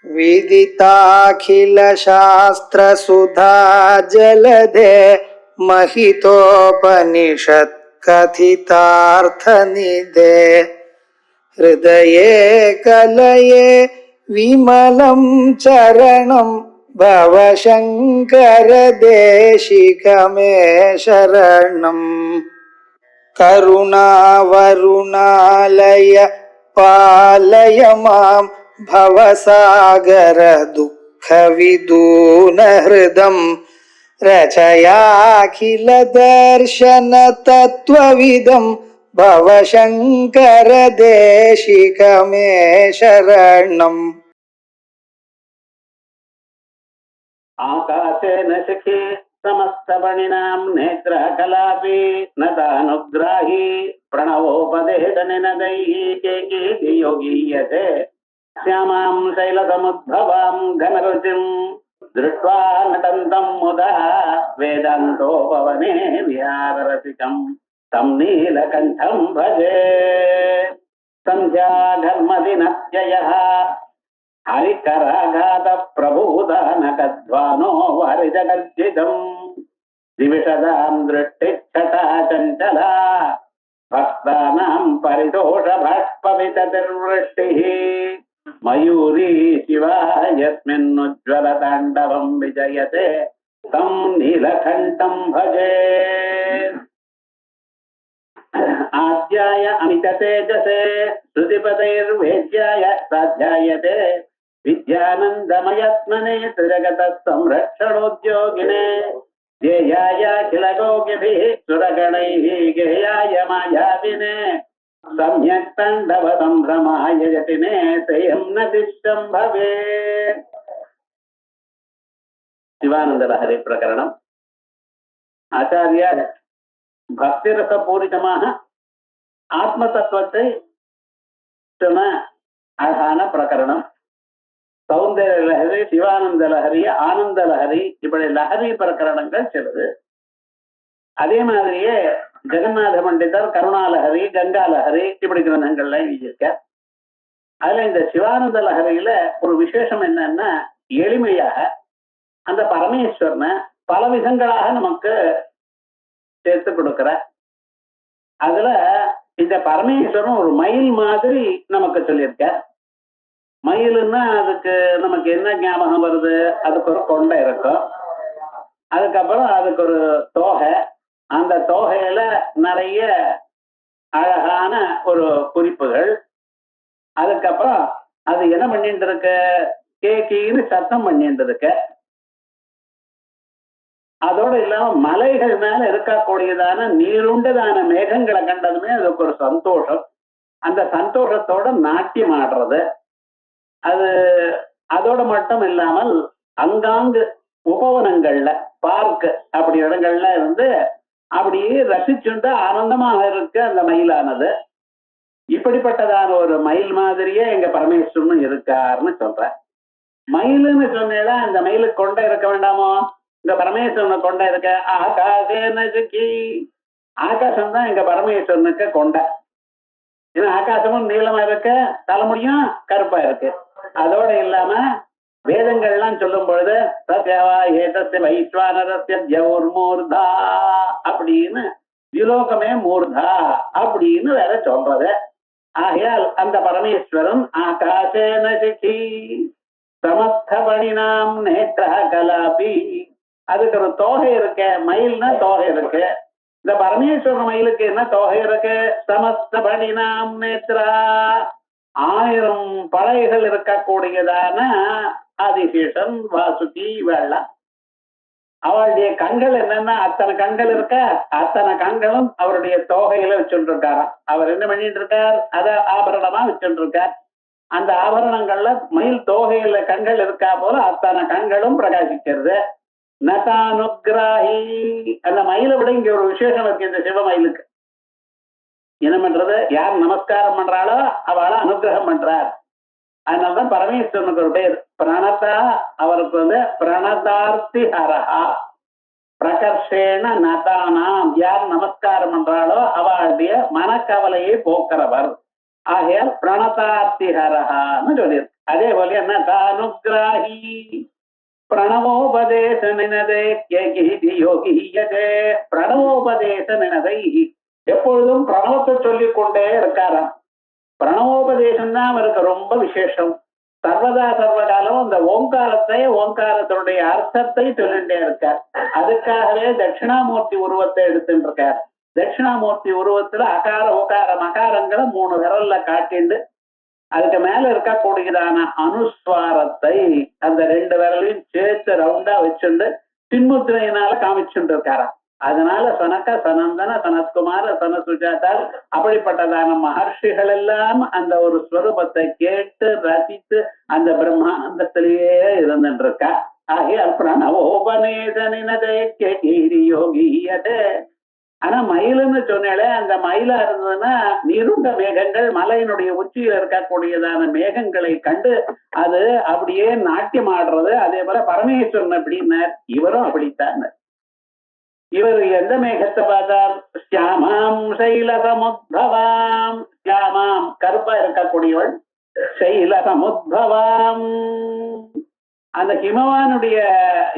विदिताखिलशास्त्रसुधा जलधे महितोपनिषत् कथितार्थनिधे हृदये कलये विमलं चरणं भवशङ्कर देशिकमे शरणम् करुणावरुणालय पालय मां भवसागर दुःखविदून हृदं रचयाखिल दर्शन तत्त्वविदं भवशङ्कर देशिकमे शरणम् आकाशेन शिखी समस्तपणिनां नेत्रकलापी नतानुग्राही प्रणवोपदेशनिनदैः केकीति योगीयते श्यामां शैलसमुद्भवां घनरुचिं दृष्ट्वा नटन्तं मुदा वेदान्तोपवने विहाररसिकं तं नीलकण्ठं भजे सन्ध्याघर्मदिनत्ययः हरिकराघात प्रभूदानकध्वानो हरिजगर्जितम् दिविषदां दृष्टिच्छटा चञ्चला भक्तानां परितोषभाष्पविततिर्वृष्टिः मयूरी शिवा यस्मिन्नुज्ज्वलताण्डवं विजयते तं नीलकण्ठं भजे आद्याय अमिततेजसे श्रुतिपदैर्वेद्याय साध्यायते विद्यानन्दमयत्मने त्रिजगतः संरक्षणोद्योगिने ध्येयायाखिलगोगिभिः सुरगणैः गेयाय मायाविने सम्यक् ताण्डव सम्भ्रमाय यतिने तेयं न दिष्टं भवेत् शिवानन्दलहरी प्रकरणम् आचार्य பக்திரசபூரிதமாக ஆத்ம தத்துவத்தை சொன்ன அழகான பிரகரணம். சௌந்தர்ய லஹரி, சிவானந்த லஹரி, ஆனந்த லஹரி, இப்படி லஹரி பிரகரணங்கள் சிலது. அதே மாதிரியே ஜெகநாத பண்டிதர் கருணாலஹரி, கங்கா லஹரி இப்படி கிரந்தங்கள்ல எழுதியிருக்க. அதுல இந்த சிவானந்த லஹரியில ஒரு விசேஷம் என்னன்னா, எளிமையாக அந்த பரமேஸ்வரனை பல விதங்களாக நமக்கு சேர்த்து கொடுக்கிற. அதுல இந்த பரமேஸ்வரன் ஒரு மயில் மாதிரி நமக்கு சொல்லியிருக்க. மயிலுன்னா அதுக்கு நமக்கு என்ன ஞாபகம் வருது? அதுக்கு ஒரு கொண்டை இருக்கும், அதுக்கப்புறம் அதுக்கு ஒரு தோகை, அந்த தோகையில நிறைய அழகான ஒரு குறிப்புகள், அதுக்கப்புறம் அது என்ன பண்ணிட்டு இருக்க, கேக்கின்னு சத்தம் பண்ணிட்டு இருக்க. அதோடு இல்லாம மலைகள் மேல இருக்கக்கூடியதான நீருண்டதான மேகங்களை கண்டதுமே அதுக்கு ஒரு சந்தோஷம். அந்த சந்தோஷத்தோட நாட்டியம் ஆடுறது. அது அதோட மட்டும் இல்லாமல் அங்காங்கு உபவனங்கள்ல, பார்க் அப்படி இடங்கள்ல இருந்து அப்படியே ரசிச்சுண்டு ஆனந்தமாக இருக்க அந்த மயிலானது. இப்படிப்பட்டதான ஒரு மயில் மாதிரியே எங்க பரமேஸ்வரனும் இருக்காருன்னு சொல்ற. மயிலுன்னு சொன்னேன்னா அந்த மயிலுக்கு கொண்டை இருக்க வேண்டாமோ? இந்த பரமேஸ்வரனை கொண்டை இருக்க. ஆகாசேனி, ஆகாசம் தான் எங்க பரமேஸ்வரனுக்கு கொண்டை. ஏன்னா ஆகாசமும் நீளமா இருக்க, தலைமுடியும் கருப்பா இருக்கு. அதோட இல்லாம வேதங்கள்லாம் சொல்லும் பொழுது சத்யவா ஏதஸ்ய வைஸ்வானரஸ்ய ஜௌர்மூர்தா அப்படின்னு விலோகமே மூர்தா அப்படின்னு வேற சொல்றது. ஆகையால் அந்த பரமேஸ்வரன் ஆகாசேன சிகி சமஸ்தபணினாம் நேத்ர கலாபி, அதுக்கு ஒரு தோகை இருக்கு. மயில்னா தோகை இருக்கு. இந்த பரமேஸ்வர மயிலுக்கு என்ன தோகை இருக்கு? சமஸ்தபணினாம் நேத்ரா, 1000 படைகள் இருக்கக்கூடியதான ஆதிசேஷன், வாசுகி, வெள்ளம். அவளுடைய கண்கள் என்னன்னா அத்தனை கண்கள் இருக்க. அத்தனை கண்களும் அவருடைய தோகையில வச்சுட்டு இருக்காராம். அவர் என்ன பண்ணிட்டு இருக்கார்? அத ஆபரணமா வச்சுட்டு இருக்கார். அந்த ஆபரணங்கள்ல மயில் தோகையில கண்கள் இருக்கா போல அத்தனை கண்களும் பிரகாசிக்கிறது. நதானுகிராஹி, அந்த மயிலை விட இங்க ஒரு விசேஷம் இருக்கு இந்த சிவ மயிலுக்கு. என்ன பண்றது? யார் நமஸ்காரம் பண்றாளோ அவளை அனுகிரகம் பண்றார். அதனாலதான் பரமேஸ்வரனுக்கு ஒரு பேர் பிரணதா. அவருக்கு பிரணதார்த்தி ஹரஹா பிரகர்ஷேன நதானாம், யார் நமஸ்காரம் பண்றாளோ அவளுடைய மனக்கவலையை போக்குறவர். ஆகையால் பிரணதார்த்திஹரஹான்னு சொல்லியிருக்கு. அதே போல என்ன தானுகிராஹி பிரணவோபதேச நினதை யோகியதே. பிரணவோபதேச நினதை எப்பொழுதும் பிரணவத்தை சொல்லிக் கொண்டே இருக்காராம். பிரணவோபதேசம் தான் அவருக்கு ரொம்ப விசேஷம். சர்வதா சர்வகாலம் அந்த ஓங்காரத்தினுடைய அர்த்தத்தை சொல்லிட்டே இருக்கார். அதுக்காகவே தட்சிணாமூர்த்தி உருவத்தை எடுத்துட்டு இருக்கார். தட்சிணாமூர்த்தி உருவத்துல அகார உகார மகாரங்களை 3 விரல்ல காட்டிண்டு அதுக்கு மேல இருக்கக்கூடியதான அனுஸ்வாரத்தை அந்த 2 விரலையும் சேர்த்து ரவுண்டா வச்சுண்டு பின்முத்திரையினால காமிச்சுட்டு இருக்காராம். அதனால சனக சனந்தன சனத்குமார சனசுஜாதா அப்படிப்பட்டதான மகர்ஷிகள் எல்லாம் அந்த ஒரு ஸ்வரூபத்தை கேட்டு ரசித்து அந்த பிரம்மாண்டத்திலேயே இருந்துட்டு இருக்கா. ஆகிய பிரணவோபநேதனினதை யோகியதே. ஆனா மயிலுன்னு சொன்னாலே அந்த மயிலா இருந்ததுன்னா நீருண்ட மேகங்கள் மலையினுடைய உச்சியில இருக்கக்கூடியதான மேகங்களை கண்டு அது அப்படியே நாட்டியம் ஆடுறது. அதே போல பரமேஸ்வரன் அப்படின்னார், இவரும் அப்படித்தான். இவர் எந்த மேகத்தை பார்த்தார்? சியாமாம் சைலசமுத்பவாம். சியாமாம் கருப்பா இருக்கக்கூடியவள், சைலசமுத்பவாம் அந்த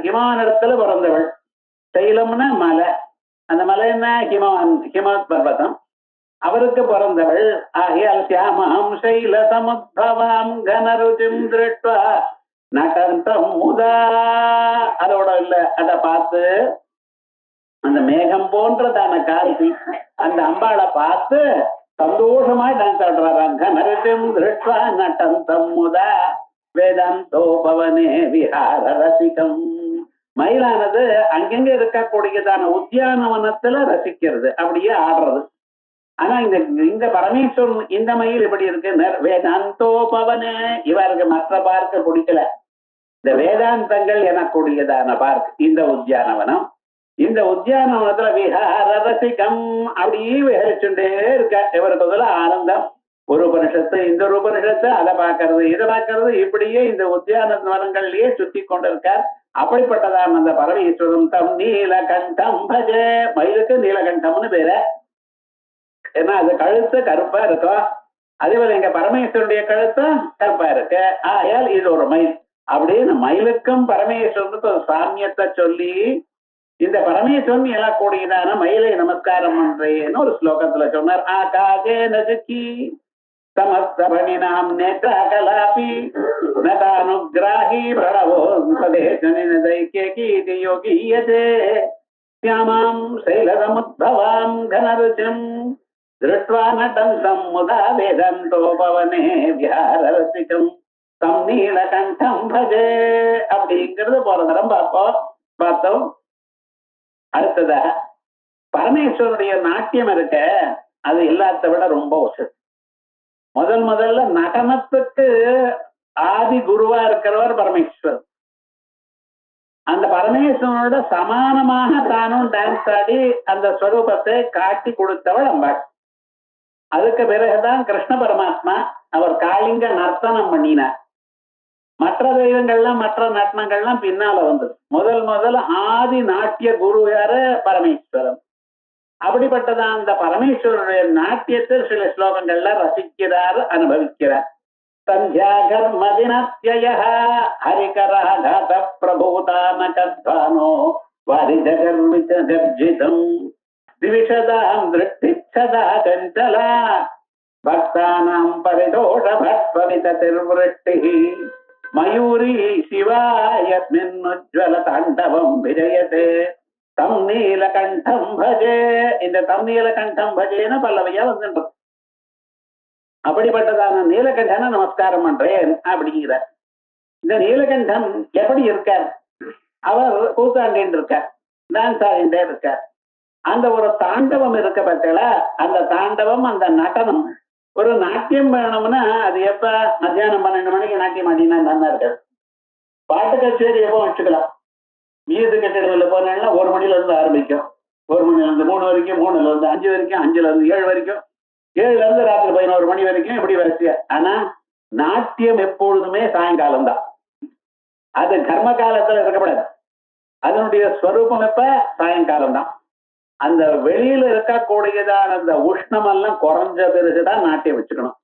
ஹிமவானிடத்துல பிறந்தவள். சைலம்னா மலை, அந்த மலை என்ன? ஹிமவத் பர்வதம், அவருக்கு பிறந்தவள். ஆகியால் சியாமாம் சைலசமுத்பவாம் கனருஜிம் திருட்வா நடந்தம் முதா. அதோட இல்ல, அதை பார்த்து அந்த மேகம் போன்றதான கார்த்தி அந்த அம்பாளை பார்த்து சந்தோஷமா டான்ஸ் ஆடுறாராம். கனருஜிம் திருட்வா நடந்தம் முதா வேதாந்தோ பவனே விஹார ரசிகம். மயிலானது அங்கங்க இருக்கக்கூடியதான உத்தியானவனத்துல ரசிக்கிறது, அப்படியே ஆடுறது. ஆனா இந்த பரமேஸ்வரன் இந்த மயில் எப்படி இருக்கு? வேதாந்தோ பவனே. இவருக்கு மற்ற பார்க்க பிடிக்கல, இந்த வேதாந்தங்கள் எனக்கூடியதான பார்க் இந்த உத்தியானவனம். இந்த உத்தியானவனத்துல விஹார ரசிகம் அப்படியே விஹரிச்சுட்டே இருக்க. இவருக்கு அதுல ஆனந்தம். ஒரு உபனிஷத்து இந்த ஒரு உபனிஷத்து, அதை பார்க்கறது இதை பார்க்கறது, இப்படியே இந்த உத்தியானவனங்கள்லயே சுத்தி கொண்டிருக்கார். அப்படிப்பட்டதான் அந்த பரமேஸ்வரன். தம் நீலகண்டம் பஜே. மயிலுக்கு நீலகண்டம்னு பேரு. ஏன்னா அது கழுத்து கருப்பா இருக்கும். அதே போல எங்க பரமேஸ்வரனுடைய கழுத்தும் கருப்பா இருக்கு. ஆயால் இது ஒரு மயில். அப்படின்னு மயிலுக்கும் பரமேஸ்வரனுக்கு ஒரு சாமியத்தை சொல்லி இந்த பரமேஸ்வரன் எழக்கூடியதான மயிலை நமஸ்காரம் பண்றேன்னு ஒரு ஸ்லோகத்துல சொன்னார். ஆகாசே நசுக்கி சமஸ்தபணினாம் நேத்ராகலாபி நதானுகிராஹி பிரணவோபதேசனினதைக்யகீதி யோகியதே. ஸ்யாமாம் சைலசமுத்பவாம் கனருஜம் திருட்வா நடந்தம் முதா வேதந்தோ பவனே விஹாரரசிகம் தம் நீலகண்டம் பஜே. அப்படிங்கிறது போற தரம் பார்த்தோம். அடுத்ததா பரமேஸ்வரனுடைய நாட்டியம் இருக்க, அது எல்லாத்த விட ரொம்ப வசதி. முதல்ல நடனத்துக்கு ஆதி குருவா இருக்கிறவர் பரமேஸ்வரர். அந்த பரமேஸ்வரனோட சமானமாக தானும் டான்ஸ் ஆடி அந்த ஸ்வரூபத்தை காட்டி கொடுத்தவள் அம்பாள். அதுக்கு பிறகுதான் கிருஷ்ண பரமாத்மா அவர் காளிங்க நர்த்தனம் பண்ணினார். மற்ற தெய்வங்கள்லாம் மற்ற நட்டனங்கள்லாம் பின்னால வந்தது. முதல்ல ஆதி நாட்டிய குரு யாரு? பரமேஸ்வரன். அப்படிப்பட்டதான் அந்த பரமேஸ்வரனுடைய நாட்டியத்தில் சில ஸ்லோகங்கள்ல ரசிக்கிறார், அனுபவிக்கிறார். சந்தியாகர்மதினத்யய ஹரிகராகாத பிரபூதான கத்வானோ வாரிஜகர்மிதம் திவிஷதாம் திருஷ்டிச்சதா சஞ்சலா பக்தானாம் பரிதோஷ பட்வமித திருவிருஷ்டி மயூரி சிவாயத்மின்னுஜ்வல தாண்டவம் விஜயதே தம் நீலகண்டம் பஜே. இந்த தம் நீலகண்டம் பஜேன்னு பல்லவையா வந்துட்டு அப்படிப்பட்டதான நீலகண்டனை நமஸ்காரம் பண்றேன் அப்படிங்கிற. இந்த நீலகண்டம் எப்படி இருக்கார்? அவர் கூத்தாண்டின் இருக்கார், டான்ஸ் ஆடிண்டே இருக்கார். அந்த ஒரு தாண்டவம் இருக்க பார்த்தல, அந்த தாண்டவம் அந்த நடனம். ஒரு நாட்டியம் வேணும்னா அது எப்ப? மத்தியானம் 12 மணிக்கு நாட்டியம் ஆடினா நல்லா இருக்காது. பாட்டு கச்சேரி எப்போ வச்சுக்கலாம். மியூசிக் கச்சேரியில் போனா 1 மணில இருந்து ஆரம்பிக்கும், 1 மணில இருந்து 3 வரைக்கும், 3ல இருந்து 5 வரைக்கும், 5ல இருந்து 7 வரைக்கும், 7ல இருந்து ராத்திரி 11 மணி வரைக்கும், இப்படி வரிசையா. ஆனா நாட்டியம் எப்பொழுதுமே சாயங்காலம் தான். அது கர்ம காலத்துல இருக்கக்கூடாது. அதனுடைய ஸ்வரூபம் எப்ப? சாயங்காலம் தான். அந்த வெளியில இருக்கக்கூடியதான அந்த உஷ்ணம் எல்லாம் குறைஞ்ச பிறகுதான் நாட்டியம் வச்சுக்கணும்.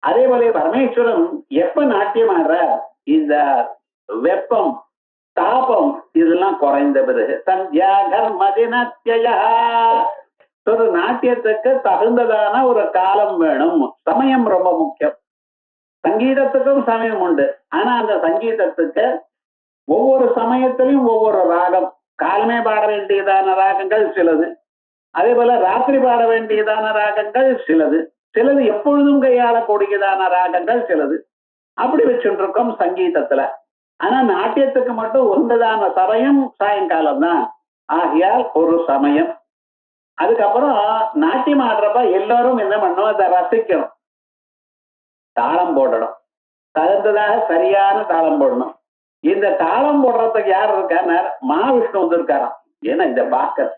அதே போல பரமேஸ்வரன் எப்ப நாட்டியம் ஆடுறார், இந்த வெப்பம் தாபம் இதெல்லாம் குறைந்த பிறகு. சந்தியா கர்மதினத்யயா, ஒரு நாட்டியத்துக்கு தகுந்ததான ஒரு காலம் வேணும், சமயம் ரொம்ப முக்கியம். சங்கீதத்துக்கும் சமயம் உண்டு, ஆனா அந்த சங்கீதத்துக்கு ஒவ்வொரு சமயத்திலையும் ஒவ்வொரு ராகம், காலமே பாட வேண்டியதான ராகங்கள் சிலது, அதே போல ராத்திரி பாட வேண்டியதான ராகங்கள் சிலது, சிலது எப்பொழுதும் கையாளக்கூடியதான ராகங்கள் சிலது, அப்படி வச்சுருக்கோம் சங்கீதத்துல. ஆனா நாட்டியத்துக்கு மட்டும் ஒன்றதான சமயம் சாயங்காலம் தான், ஆகையால் ஒரு சமயம். அதுக்கப்புறம் நாட்டியம் ஆடுறப்ப எல்லாரும் என்ன பண்ணணும், அதை ரசிக்கணும், தாளம் போடணும், தகுந்ததாக சரியான தாளம் போடணும். இந்த தாளம் போடுறதுக்கு யார் இருக்காரு, மகாவிஷ்ணு வந்து இருக்காராம். ஏன்னா இதை பார்க்க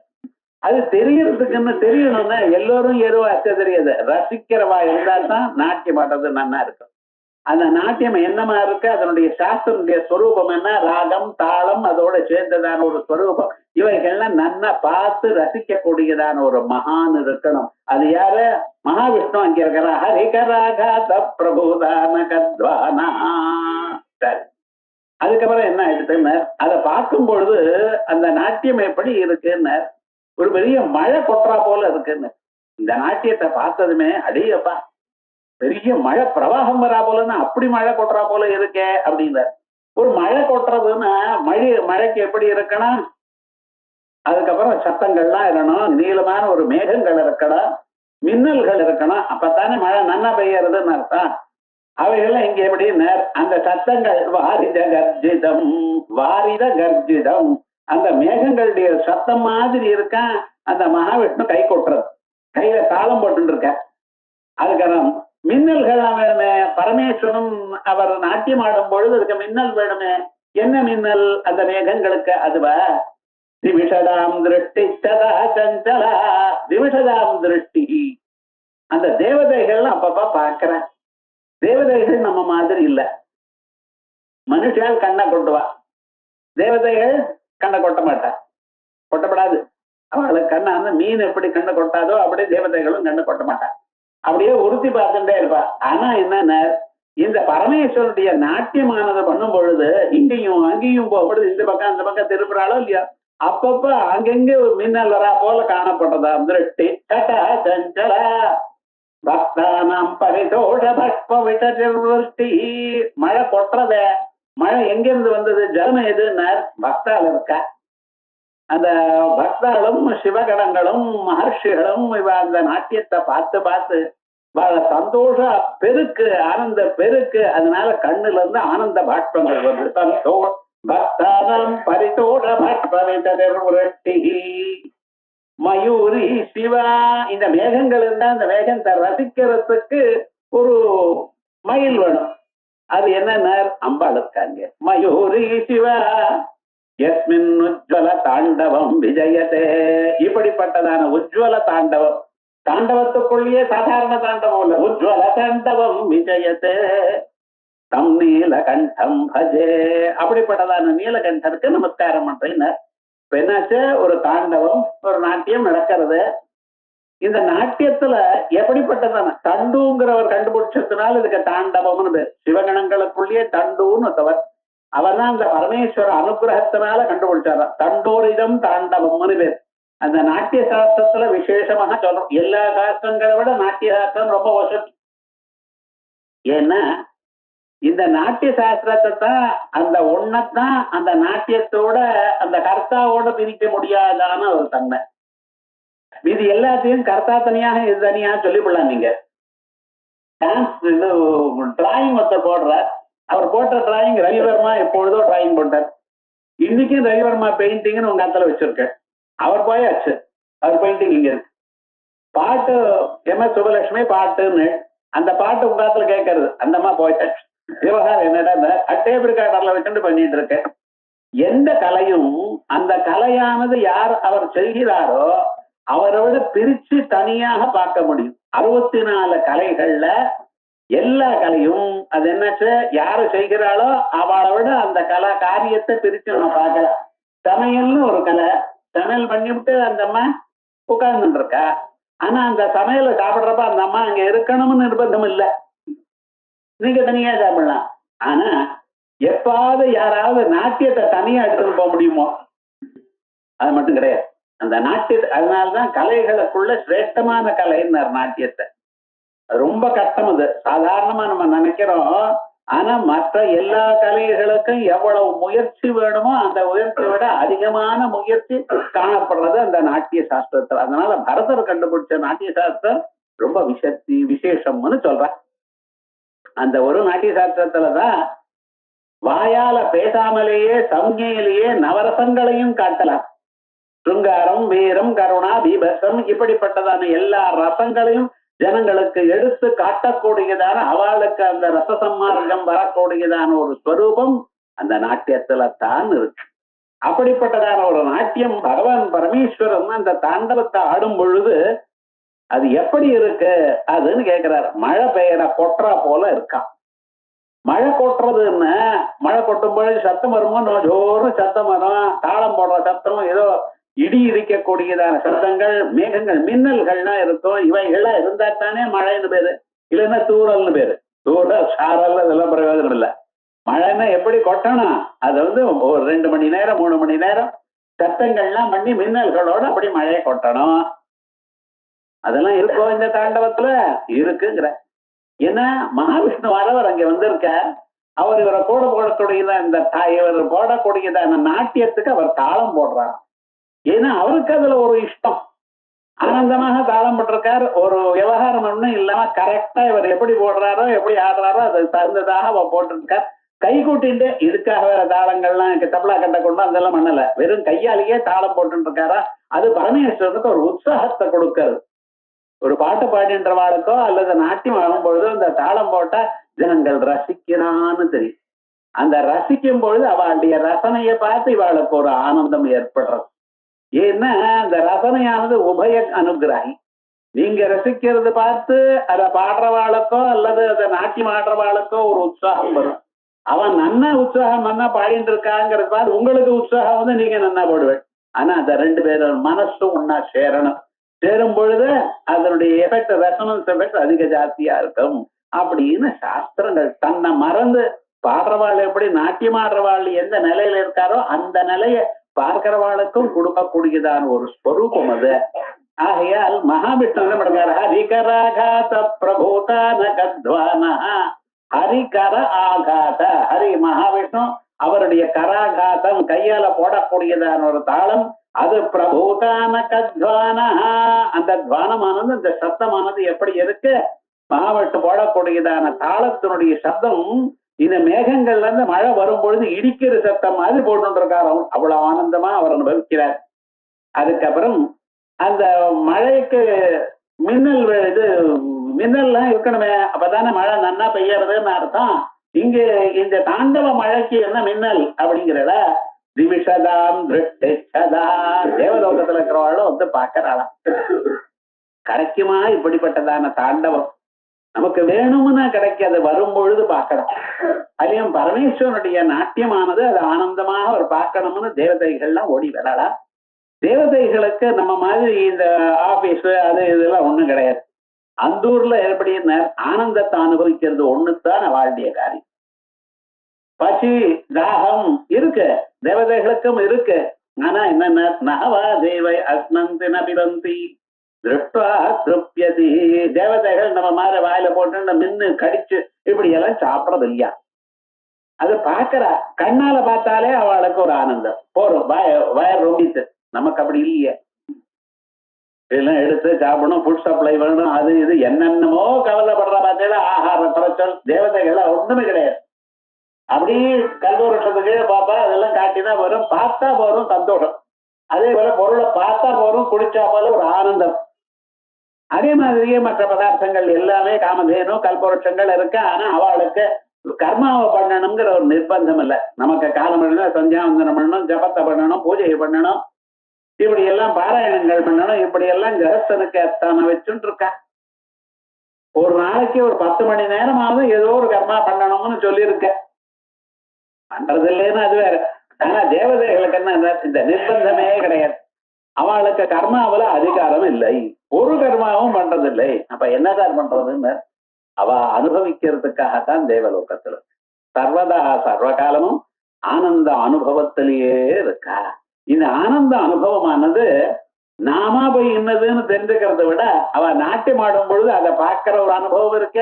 அது தெரியறதுக்குன்னு தெரியணும்னா எல்லோரும் எதுவும் அச்ச தெரியாது, ரசிக்கிறவா இருந்தா தான் நாட்டியம் ஆடுறது நல்லா இருக்கும். அந்த நாட்டியம் என்னமா இருக்கு, அதனுடைய சாஸ்திரனுடைய ஸ்வரூபம் என்ன, ராகம் தாளம் அதோட சேர்ந்ததான ஒரு ஸ்வரூபம், இவைகள்லாம் நன்னா பார்த்து ரசிக்க கூடியதான ஒரு மகான் இருக்கணும். அது யாரு, மகாவிஷ்ணு அங்க இருக்கிற ஹரிகராகாத பிரபுதான கத்வானா. சரி, அதுக்கப்புறம் என்ன ஆயிடுச்சுன்னு அதை பார்க்கும் பொழுது அந்த நாட்டியம் எப்படி இருக்குன்னு, ஒரு பெரிய மழை கொட்டுறா போல இருக்குன்னு. இந்த நாட்டியத்தை பார்த்ததுமே அடியப்பா பெரிய மழை பிரவாகம் வரா போலன்னா அப்படி மழை கொட்டுறா போல இருக்கே அப்படின்ற. ஒரு மழை கொட்டுறதுன்னா மழைக்கு எப்படி இருக்கணும், அதுக்கப்புறம் சத்தங்கள்லாம் இருக்கணும், நீளமான ஒரு மேகங்கள் இருக்கணும், மின்னல்கள் இருக்கணும், அப்பத்தானே மழை நன்னா பெய்யறதுன்னு அர்த்தம். அவைகள்லாம் இங்க எப்படி, அந்த சத்தங்கள் வாரித கர்ஜிதம், வாரித கர்ஜிதம், அந்த மேகங்களுடைய சத்தம் மாதிரி இருக்கா. அந்த மகாவிஷ்ணு கை கொட்டுறது, கையில தாளம் போட்டு இருக்க. அதுக்கான மின்னல்கள் வேணுமே, பரமேஸ்வரன் அவர் நாட்டியம் ஆடும் பொழுது அதுக்கு மின்னல் வேணுமே. என்ன மின்னல் அந்த மேகங்களுக்கு, அதுவா திவிஷதாம் திருஷ்டி சதா சஞ்சலா, திவிஷதாம் திருஷ்டி. அந்த தேவதைகள் அப்பப்ப பாக்குற தேவதைகள் நம்ம மாதிரி இல்ல, மனுஷால் கண்ணை கொட்டுவா, தேவதைகள் கண்ணை கொட்ட மாட்டா, கொட்டப்படாது. அவளுக்கு கண்ணை அந்த மீன் எப்படி கண்ணை கொட்டாதோ அப்படியே தேவதைகளும் கண்ணை கொட்ட மாட்டா, அப்படியே உறுத்தி பார்த்துட்டே இருப்பா. ஆனா என்ன, இந்த பரமேஸ்வருடைய நாட்டியமானதை பண்ணும் பொழுது இங்கேயும் அங்கேயும் போகும்பொழுது இந்த பக்கம் அந்த பக்கம் திருப்புறாளோ இல்லையா, அப்பப்ப அங்கெங்க மின்னல் வரா போல காணப்பட்டதா திருஷ்டி சட்டா சஞ்சலா பக்தானாம் பரிதோஷ பக்ப விட்டி. மழை கொட்டுறத, மழை எங்கிருந்து வந்தது, ஜலம் எதுன்னு பக்தால் இருக்கா. அந்த பக்தாளும் சிவகணங்களும் மகர்ஷிகளும் இவ அந்த நாட்டியத்தை பார்த்து பார்த்து சந்தோஷ பெருக்கு, ஆனந்த பெருக்கு, அதனால கண்ணுல இருந்து ஆனந்த பாஷ்பங்கள் வருது. சந்தோஷ பக்தானாம் பரிதோஷ பக்ப விட்டி. மயூரி சிவா, இந்த மேகங்கள் இருந்தா அந்த மேகத்தை ரசிக்கிறதுக்கு ஒரு மயில் வேணும். அது என்ன, அம்பாள் இருக்காங்க. மயூரி சிவா யஸ்மின் உஜ்வல தாண்டவம் விஜயதே, இப்படிப்பட்டதான உஜ்வல தாண்டவம், தாண்டவத்துக்குள்ளேயே சாதாரண தாண்டவம் இல்ல, உஜ்வல தாண்டவம் விஜயதே தம் நீலகண்டம் பஜே. அப்படிப்பட்டதான நீலகண்டருக்கு நமஸ்காரம் பண்றேன். என்னாச்சு, ஒரு தாண்டவம், ஒரு நாட்டியம் நடக்கிறது. இந்த நாட்டியத்துல எப்படிப்பட்டதான தண்டுங்கிறவர் கண்டுபிடிச்சதுனால இதுக்கு தாண்டவம்னு பேர். சிவகணங்களுக்குள்ளேயே தண்டுன்னு தவர், அவர் தான் அந்த பரமேஸ்வர அனுகிரகத்தினால கண்டுபிடிச்சார். தண்டோரிதம் தாண்டவம்னு பேர். அந்த நாட்டிய சாஸ்திரத்துல விசேஷமாக சொல்றோம், எல்லா சாஸ்திரங்களை விட நாட்டிய சாஸ்திரம் ரொம்ப வசதி. ஏன்னா இந்த நாட்டிய சாஸ்திரத்தை தான், அந்த ஒன்னத்தான் அந்த நாட்டியத்தோட அந்த கர்த்தாவோட பிரிக்க முடியாதான ஒரு தன்மை. இது எல்லாத்தையும் கர்த்தா தனியாக இது தனியாக சொல்லிவிடலாம். நீங்க டான்ஸ் இது டிராயிங் ஒருத்தர் போடுறார், அவர் போட்ட டிராயிங் ரவிவர்மா எப்பொழுதோ டிராயிங் போட்டார். இன்னைக்கும் ரவிவர்மா பெயிண்டிங்னு உங்க இடத்துல வச்சிருக்கேன். அவர் போயாச்சு, அவர் பெயிண்டிங் இங்க இருக்கு. பாட்டு MS சுபலட்சுமி பாட்டுன்னு, அந்த பாட்டு உங்க இடத்துல கேட்கறது, அந்தம்மா போயாச்சு. விவகாரம் என்னடா, டேப் ரெக்கார்டர்ல வச்சுட்டு பண்ணிட்டு இருக்கேன். எந்த கலையும் அந்த கலையானது யார் அவர் செய்கிறாரோ அவரை விட பிரிச்சு தனியாக பார்க்க முடியும். 64 கலைகள்ல எல்லா கலையும் அது என்னாச்சு, யாரு செய்கிறாளோ அவளை விட அந்த கலை காரியத்தை பிரிச்சு நம்ம பார்க்கலாம். சமையல்னு ஒரு கலை, சமையல் பண்ணிவிட்டு அந்த அம்மா உட்கார்ந்துட்டு இருக்கா. ஆனா அந்த சமையலை சாப்பிடுறப்ப அந்த அம்மா அங்க இருக்கணும்னு நிர்பந்தம் இல்லை. நீங்க தனியா சாப்பிடலாம். ஆனா எப்பாவது யாராவது நாட்டியத்தை தனியா எடுத்துட்டு போக முடியுமோ? அது மட்டும் கிடையாது. அந்த நாட்டியத்தை அதனாலதான் கலைகளுக்குள்ள சிரேஷ்டமான கலைன்னார் நாட்டியத்தை. அது ரொம்ப கஷ்டம். அது சாதாரணமா நம்ம நினைக்கிறோம். ஆனா மற்ற எல்லா கலைகளுக்கும் எவ்வளவு முயற்சி வேணுமோ அந்த முயற்சியை விட அதிகமான முயற்சி காணப்படுறது அந்த நாட்டிய சாஸ்திரத்துல. அதனால பரதர் கண்டுபிடிச்ச நாட்டிய சாஸ்திரம் ரொம்ப விசேஷம்னு சொல்ற. அந்த ஒரு நாட்டிய சாஸ்திரத்துலதான் வாயால பேசாமலேயே சம்ஞையிலேயே நவரசங்களையும் காட்டலாம். சுங்காரம், வீரம், கருணா, பீபசம் இப்படிப்பட்டதான எல்லா ரசங்களையும் ஜனங்களுக்கு எடுத்து காட்டக்கூடியதான அவளுக்கு அந்த ரசசம்மார்க்கம் வரக்கூடியதான ஒரு ஸ்வரூபம் அந்த நாட்டியத்துல தான் இருக்கு. அப்படிப்பட்டதான ஒரு நாட்டியம் பகவான் பரமேஸ்வரன் அந்த தாண்டவத்தை ஆடும் பொழுது அது எப்படி இருக்கு அதுன்னு கேட்கிறார். மழை பெய்யற கொட்டுறா போல இருக்கா. மழை கொட்டுறதுன்னு மழை கொட்டும் பொழுது சத்தம் வருமோ? ஜோறு சத்தம் வரும். தாளம் போடுற சத்தம், ஏதோ இடி இடிக்கக்கூடியதான சத்தங்கள், மேகங்கள், மின்னல்கள்லாம் இருக்கும். இவைகள்லாம் இருந்தா தானே மழைன்னு பேரு. இல்லைன்னா தூரல்னு பேரு. தூரல், சாரல் அதெல்லாம் பிரயோஜனம் இல்லை. மழைன்னா எப்படி கொட்டணும்? அது ஒரு 2 மணி நேரம் 3 மணி நேரம் சத்தங்கள்லாம் பண்ணி மின்னல்களோட அப்படி மழையை கொட்டணும். அதெல்லாம் இருக்கோ இந்த தாண்டவத்துல? இருக்குங்கிற. ஏன்னா மகாவிஷ்ணு வரவர் அங்க வந்திருக்க. அவர் இவரை கூட போடக்கூடியதான் இந்த இவர் போடக்கூடியதான நாட்டியத்துக்கு அவர் தாளம் போடுறார். ஏன்னா அவருக்கு அதுல ஒரு இஷ்டம். ஆனந்தமாக தாளம் போட்டிருக்கார். ஒரு விவகாரம் ஒண்ணும் இல்லாம கரெக்டா இவர் எப்படி போடுறாரோ எப்படி ஆடுறாரோ அது தகுந்ததாக அவர் போட்டிருக்கார். கை கூட்டிட்டு இதுக்காக வேற தாளங்கள்லாம் தபலா கட்ட கொண்டு அதெல்லாம் பண்ணல. வெறும் கையாலேயே தாளம் போட்டு இருக்காரா. அது பரமேஸ்வரனுக்கு ஒரு உற்சாகத்தை கொடுக்கிறது. ஒரு பாட்டு பாடின்றவாளுக்கோ அல்லது நாட்டியம் ஆடும் பொழுதோ இந்த தாளம் போட்டா ஜனங்கள் ரசிக்கிறான்னு தெரியும். அந்த ரசிக்கும் பொழுது அவளுடைய ரசனையை பார்த்து இவாளுக்கு ஒரு ஆனந்தம் ஏற்படுறது. ஏன்னா அந்த ரசனையானது உபய அனுகிரகி. நீங்க ரசிக்கிறது பார்த்து அதை பாடுறவாளுக்கோ அல்லது அதை நாட்டியம் ஆடுறவாளுக்கோ ஒரு உற்சாகம் வரும். அவன் நன்னா உற்சாகம் நன்னா பாடிட்டு இருக்காங்கிறது பார்த்து உங்களுக்கு உற்சாகம் நீங்க நன்னா போடுவேன். ஆனா அந்த 2 பேரும் மனசும் ஒன்னா சேரணும். சேரும் பொழுது அதனுடைய எஃபெக்ட், ரெசனன்ஸ் எஃபெக்ட் அதிக ஜாஸ்தியா இருக்கும் அப்படின்னு சாஸ்திரங்கள். தன்னை மறந்து பாடுறவாள் எப்படி நாட்டியம் ஆடுறவாள் எந்த நிலையில இருக்காரோ அந்த நிலையை பார்க்கிறவாளுக்கும் கொடுக்கக்கூடியதான ஒரு ஸ்வரூபம் அது. ஆகையால் மகாவிஷ்ணு என்ன பண்ணுறாரு? ஹரிகராகாத பிரபூதான கத்வான ஹரிகர ஆகாத. ஹரி மகாவிஷ்ணு அவருடைய கராகாதம் கையால போடக்கூடியதான ஒரு தாளம். அது பிரபூதான கத்வான. அந்த துவானமானது அந்த சத்தமானது எப்படி இருக்கு? மகாவிஷ்ணு போடக்கூடியதான தாளத்தினுடைய சத்தம் இந்த மேகங்கள்ல இருந்து மழை வரும்பொழுது இடிக்கிற சத்தம் மாதிரி போட்டு இருக்காரு. அவ்வளவு ஆனந்தமா அவர் அனுபவிக்கிறார். அதுக்கப்புறம் அந்த மழைக்கு மின்னல்லாம் இருக்கணுமே, அப்பதானே மழை நன்னா பெய்யறதுன்னு அர்த்தம். இங்க இந்த தாண்டவ மழைக்கு என்ன மின்னல் அப்படிங்கிறத திவிஷதாம் திருஷ்டா தேவலோகத்துல இருக்கிறவாளும் பாக்கிறாளாம். கிடைக்குமா இப்படிப்பட்டதான தாண்டவம்? நமக்கு வேணும்னா கிடைக்காது, வரும் பொழுது பார்க்கணும். அதையும் பரமேஸ்வரனுடைய நாட்டியமானது அது ஆனந்தமாக ஒரு பார்க்கணும்னு தேவதைகள்லாம் ஓடி வரலாம். தேவதைகளுக்கு நம்ம மாதிரி இந்த ஆபீஸ் அது இதெல்லாம் ஒண்ணும் கிடையாது. அந்த ஊர்ல எப்படி ஆனந்தத்தை அனுபவிக்கிறது ஒண்ணுதான் அவளுடைய காரியம். பசி தாகம் இருக்கு, தேவதைகளுக்கும் இருக்கு. ஆனா என்னன்னா நவா தேவை அஸ்னந்தி நபிபந்தி திருஷ்டா திருப்தியதி. தேவதைகள் நம்ம மாதிரி வாயில போட்டு மின்னு கடிச்சு இப்படி எல்லாம் சாப்பிடறது இல்லையா? அது பாக்குறா, கண்ணால பார்த்தாலே அவளுக்கு ஒரு ஆனந்தம் போறோம். வயர் ரொம்பிட்டு. நமக்கு அப்படி இல்லையே. இதெல்லாம் எடுத்து சாப்பிடணும், ஃபுட் சப்ளை வேணும், அது இது என்னென்னமோ கவலைப்படுற பார்த்தீங்களா? ஆகார குறைச்சல். தேவதைகள் ஒண்ணுமே கிடையாது. அப்படியே கல்வருஷத்துக்கு பாப்பா அதெல்லாம் காட்டிதான் வரும். பார்த்தா போறோம் சந்தோஷம். அதே போல பொருளை பார்த்தா போறோம், குடிச்சா போல ஒரு ஆனந்தம். அதே மாதிரியே மற்ற பதார்த்தங்கள் எல்லாமே காமதேனு கல்பவருஷங்கள் இருக்கு. ஆனா அவளுக்கு கர்மாவை பண்ணணுங்கிற ஒரு நிர்பந்தம் இல்லை. நமக்கு காலம் பண்ணணும், சந்தியாவந்தனம் பண்ணணும், ஜபத்தை பண்ணணும், பூஜையை பண்ணணும், இப்படி எல்லாம் பாராயணங்கள் பண்ணணும், இப்படி எல்லாம் கரஸ்தனுக்கு அத்தான வச்சுட்டு இருக்கா. ஒரு நாளைக்கு ஒரு 10 மணி நேரமாவது ஏதோ ஒரு கர்மா பண்ணணும்னு சொல்லியிருக்க. பண்றது இல்லைன்னு அது வேற. ஆனா தேவதைகளுக்கு என்ன இந்த நிர்பந்தமே கிடையாது. அவளுக்கு கர்மாவில அதிகாரம் இல்லை, ஒரு கர்மாவும் பண்றது இல்லை. அப்ப என்ன சார் பண்றதுன்னு அவ அனுபவிக்கிறதுக்காகத்தான் தேவலோகத்துல சர்வதா சர்வகாலமும் ஆனந்த அனுபவத்திலேயே இருக்கா. இந்த ஆனந்த அனுபவமானது நாம போய் என்னதுன்னு தெரிஞ்சுக்கிறத விட அவ நாட்டியம் ஆடும் பொழுது அதை பார்க்கிற ஒரு அனுபவம் இருக்க,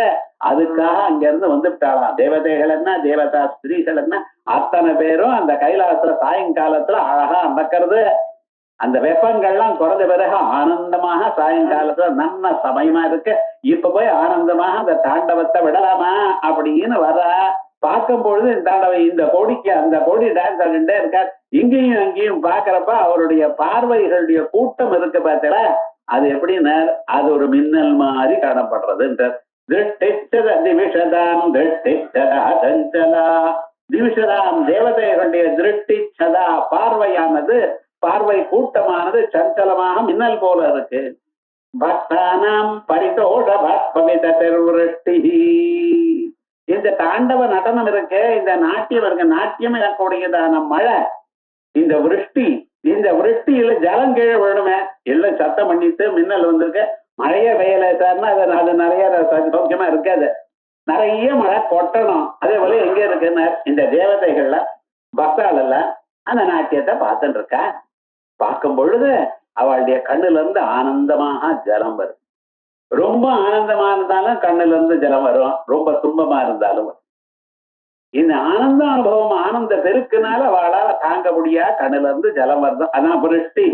அதுக்காக அங்க இருந்து வந்துட்டாளாம். தேவதைகள் என்ன, தேவதா ஸ்திரீகள் என்ன, அத்தனை பேரும் அந்த கைலாசத்துல சாயங்காலத்துல அழகா நடக்கிறது. அந்த வெப்பங்கள்லாம் குறைஞ்ச பிறகு ஆனந்தமாக சாயங்காலத்துல நல்ல சமயமா இருக்கு. இப்ப போய் ஆனந்தமாக அந்த தாண்டவத்தை விடலாமா அப்படின்னு வர பார்க்கும் பொழுது இந்த தாண்டவம் இந்த கோடிக்கு அந்த கோடி டான்ஸ் ஆகிட்டே இருக்கார். இங்கேயும் அங்கேயும் பாக்குறப்ப அவருடைய பார்வைகளுடைய கூட்டம் இருக்கு பார்த்தல, அது எப்படின்னா அது ஒரு மின்னல் மாதிரி காணப்படுறது. திவிஷதாம் தேவதைகளுடைய திருஷ்டி சதா பார்வையானது, பார்வை கூட்டமானது சஞ்சலமாக மின்னல் போல இருக்கு. பக்தானாம் பரிதோஷ பாஷ்பவித திருஷ்டி. இந்த தாண்டவ நடனம் இருக்கு, இந்த நாட்டியம் இருக்கு, நாட்டியம் எனக்கூடியதான மழை, இந்த விருஷ்டி, இந்த விருஷ்டியில ஜலம் கீழே விழணுமே, எல்லாம் சத்தம் பண்ணிட்டு மின்னல் வந்திருக்கு. மழையே பெய்யல சார்னா அது நிறைய சௌக்கியமா இருக்காது, நிறைய மழை கொட்டணும். அதே போல எங்க இருக்குன்னு இந்த தேவதைகள்ல பக்தாள் எல்லாம் அந்த நாட்டியத்தை பார்த்துட்டு இருக்கா. பார்க்கும் பொழுது அவளுடைய கண்ணுல இருந்து ஆனந்தமாக ஜலம் வரும். ரொம்ப ஆனந்தமா இருந்தாலும் கண்ணுல இருந்து ஜலம் வரும், ரொம்ப துன்பமா இருந்தாலும் வரும். இந்த ஆனந்த அனுபவம் ஆனந்த பெருக்குனால அவளால தாங்க முடியா கண்ணுல இருந்து ஜலம் வருது. அதான் விருஷ்டி